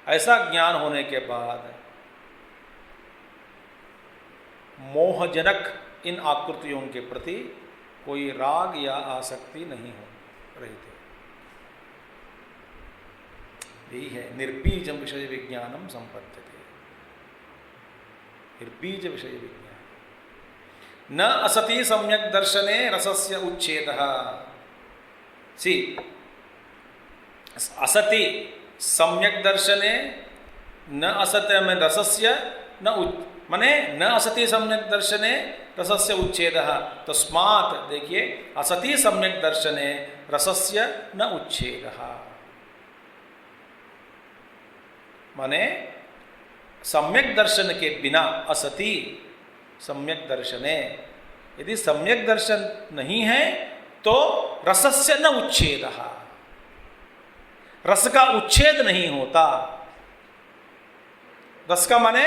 ऐसा ज्ञान होने के बाद मोहजनक इन आकृतियों के प्रति कोई राग या आसक्ति नहीं हो रही थी। यही है निर्बीजम विषय विज्ञानम संपद्यते, निर्बीज विषय विज्ञान। न असति सम्यक दर्शने रसस्य उच्छेदः। सी असति सम्यक दर्शने न असत्य में रसस्य न मने न असति सम्यक दर्शने रसस्य उच्छेदः। तस्मात् देखिए असति सम्यक दर्शने रसस्य न उच्छेदः, माने सम्यक दर्शन के बिना असति सम्यक दर्शने, यदि सम्यक दर्शन नहीं है तो रसस्य न उच्छेदः, रस का उच्छेद नहीं होता। रस का माने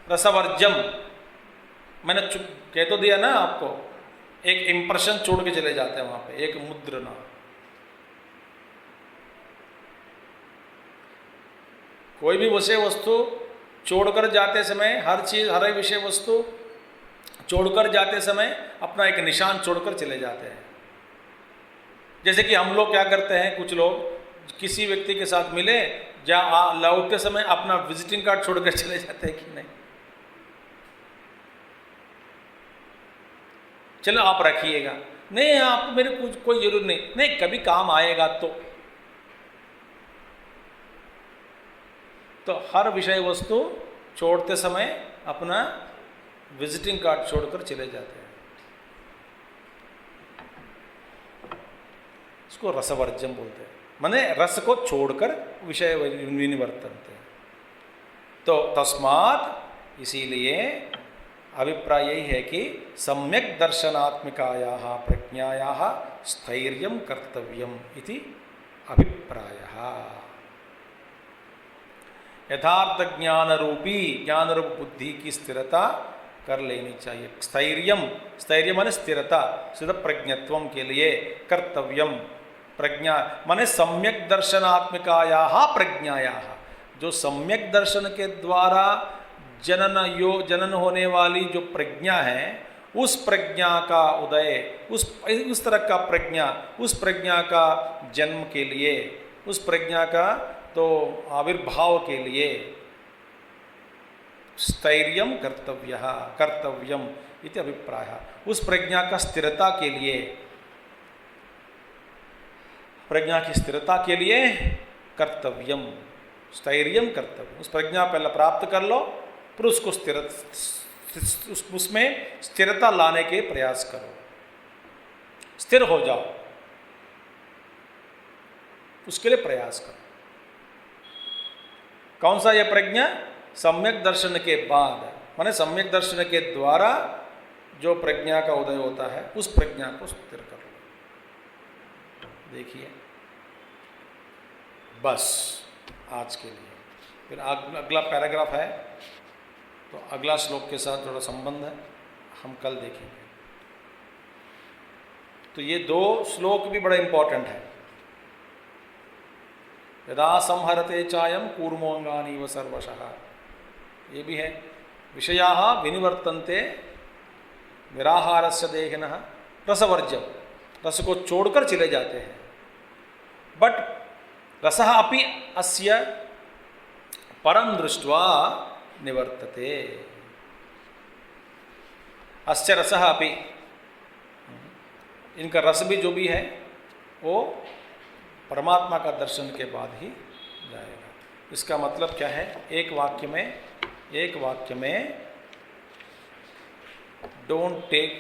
रसवर्जम, मैंने कह तो दिया ना आपको, एक इंप्रेशन छोड़ के चले जाते हैं वहां पे, एक मुद्रणा। कोई भी विषय वस्तु छोड़कर जाते समय, हर चीज हर एक विषय वस्तु छोड़कर जाते समय अपना एक निशान छोड़कर चले जाते हैं। जैसे कि हम लोग क्या करते हैं, कुछ लोग किसी व्यक्ति के साथ मिले, लौटते समय अपना विजिटिंग कार्ड छोड़कर चले जाते हैं कि नहीं, चलो आप रखिएगा, नहीं आपको मेरे कुछ कोई जरूरत नहीं, नहीं कभी काम आएगा तो। तो हर विषय वस्तु छोड़ते समय अपना विजिटिंग कार्ड छोड़कर चले जाते हैं। इसको रसवर्जम बोलते हैं, माने रस को छोड़कर विषय विनिवर्तन्ते। तो तस्मात् इसीलिए अभिप्राय यही है कि सम्यक दर्शनात्मिकायाः प्रज्ञायाः स्थैर्यं कर्तव्यम् इति अभिप्रायः। यथार्थ ज्ञान रूपी बुद्धि की स्थिरता कर लेनी चाहिए। स्थैर्यम, स्थैर्य माने स्थिरता, स्थिर प्रज्ञत्वम के लिए कर्तव्यम, प्रज्ञा माने सम्यक दर्शनात्मिकायाः प्रज्ञायाः, जो सम्यक दर्शन के द्वारा जनन होने वाली जो प्रज्ञा है, उस प्रज्ञा का उदय, उस तरह का प्रज्ञा, उस प्रज्ञा का जन्म के लिए, उस प्रज्ञा का तो आविर्भाव के लिए स्थैर्यम कर्तव्यम इति अभिप्रायः। उस प्रज्ञा का स्थिरता के लिए, प्रज्ञा की स्थिरता के लिए कर्तव्यम, स्थैर्यम कर्तव्यम। उस प्रज्ञा पहले प्राप्त कर लो, फिर उसको उसमें स्थिरता लाने के प्रयास करो, स्थिर हो जाओ, उसके लिए प्रयास करो। कौन सा यह प्रज्ञा? सम्यक दर्शन के बाद, माने सम्यक दर्शन के द्वारा जो प्रज्ञा का उदय होता है, उस प्रज्ञा को स्थिर कर लो। देखिए, बस आज के लिए। फिर अगला पैराग्राफ है, तो अगला श्लोक के साथ थोड़ा संबंध है, हम कल देखेंगे। तो ये दो श्लोक भी बड़ा इंपॉर्टेंट है। यदा संहरते चायम कूर्मोऽङ्गानीव सर्वशः, ये भी है। विषयाः विनिवर्तन्ते निराहारस्य देहिनः रसवर्ज्यम, रस को छोड़कर चले जाते हैं। बट रसः अपि अस्य परम दृष्ट्वा निवर्तते। अस्य रसः अपि, इनका रस भी जो भी है वो परमात्मा का दर्शन के बाद ही जाएगा। इसका मतलब क्या है? एक वाक्य में don't take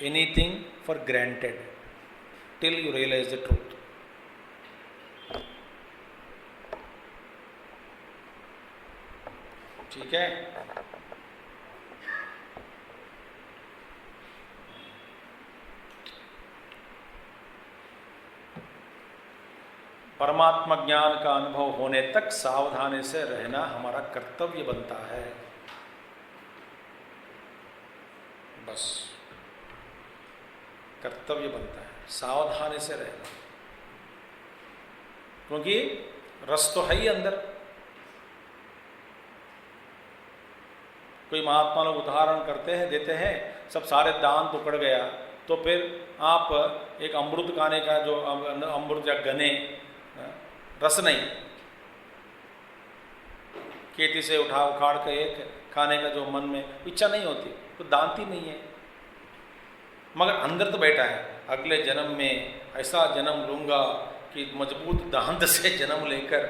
anything for granted till you realise the truth. ठीक है? परमात्मा ज्ञान का अनुभव होने तक सावधानी से रहना हमारा कर्तव्य बनता है। बस कर्तव्य बनता है सावधानी से रहना, क्योंकि रस तो है ही अंदर। कोई महात्मा लोग उदाहरण करते हैं, देते हैं, सब सारे दांत उकड़ गया तो फिर आप एक अमृत खाने का, जो अमृत या गने, रस नहीं, खेती से उखाड़ के एक खाने का जो मन में इच्छा नहीं होती, तो दांत ही नहीं है, मगर अंदर तो बैठा है। अगले जन्म में ऐसा जन्म लूँगा कि मजबूत दांत से जन्म लेकर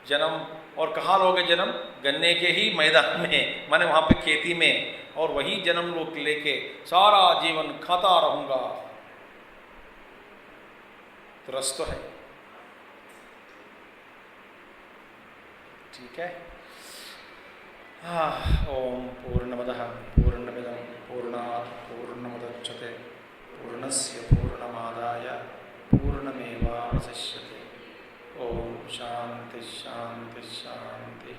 जन्म, और कहाँ लोगे जन्म? गन्ने के ही मैदान में, माने वहाँ पे खेती में, और वही जन्म लोग लेके सारा जीवन खाता रहूँगा। तो रस तो है। ठीक है? ओम पूर्णमदः पूर्णमिदं पूर्णात् पूर्णमुदच्यते पूर्णस्य पूर्णमादाय पूर्णमेवावशिष्यते। ओम शांति शांति शांति।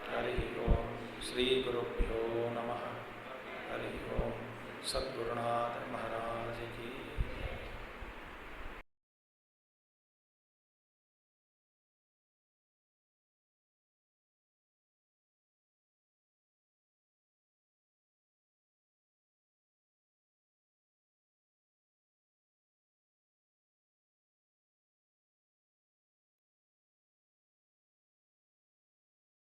हरि ओम। श्री गुरुभ्यो नमः। हरि ओम। सद्गुरुनाथ महाराज की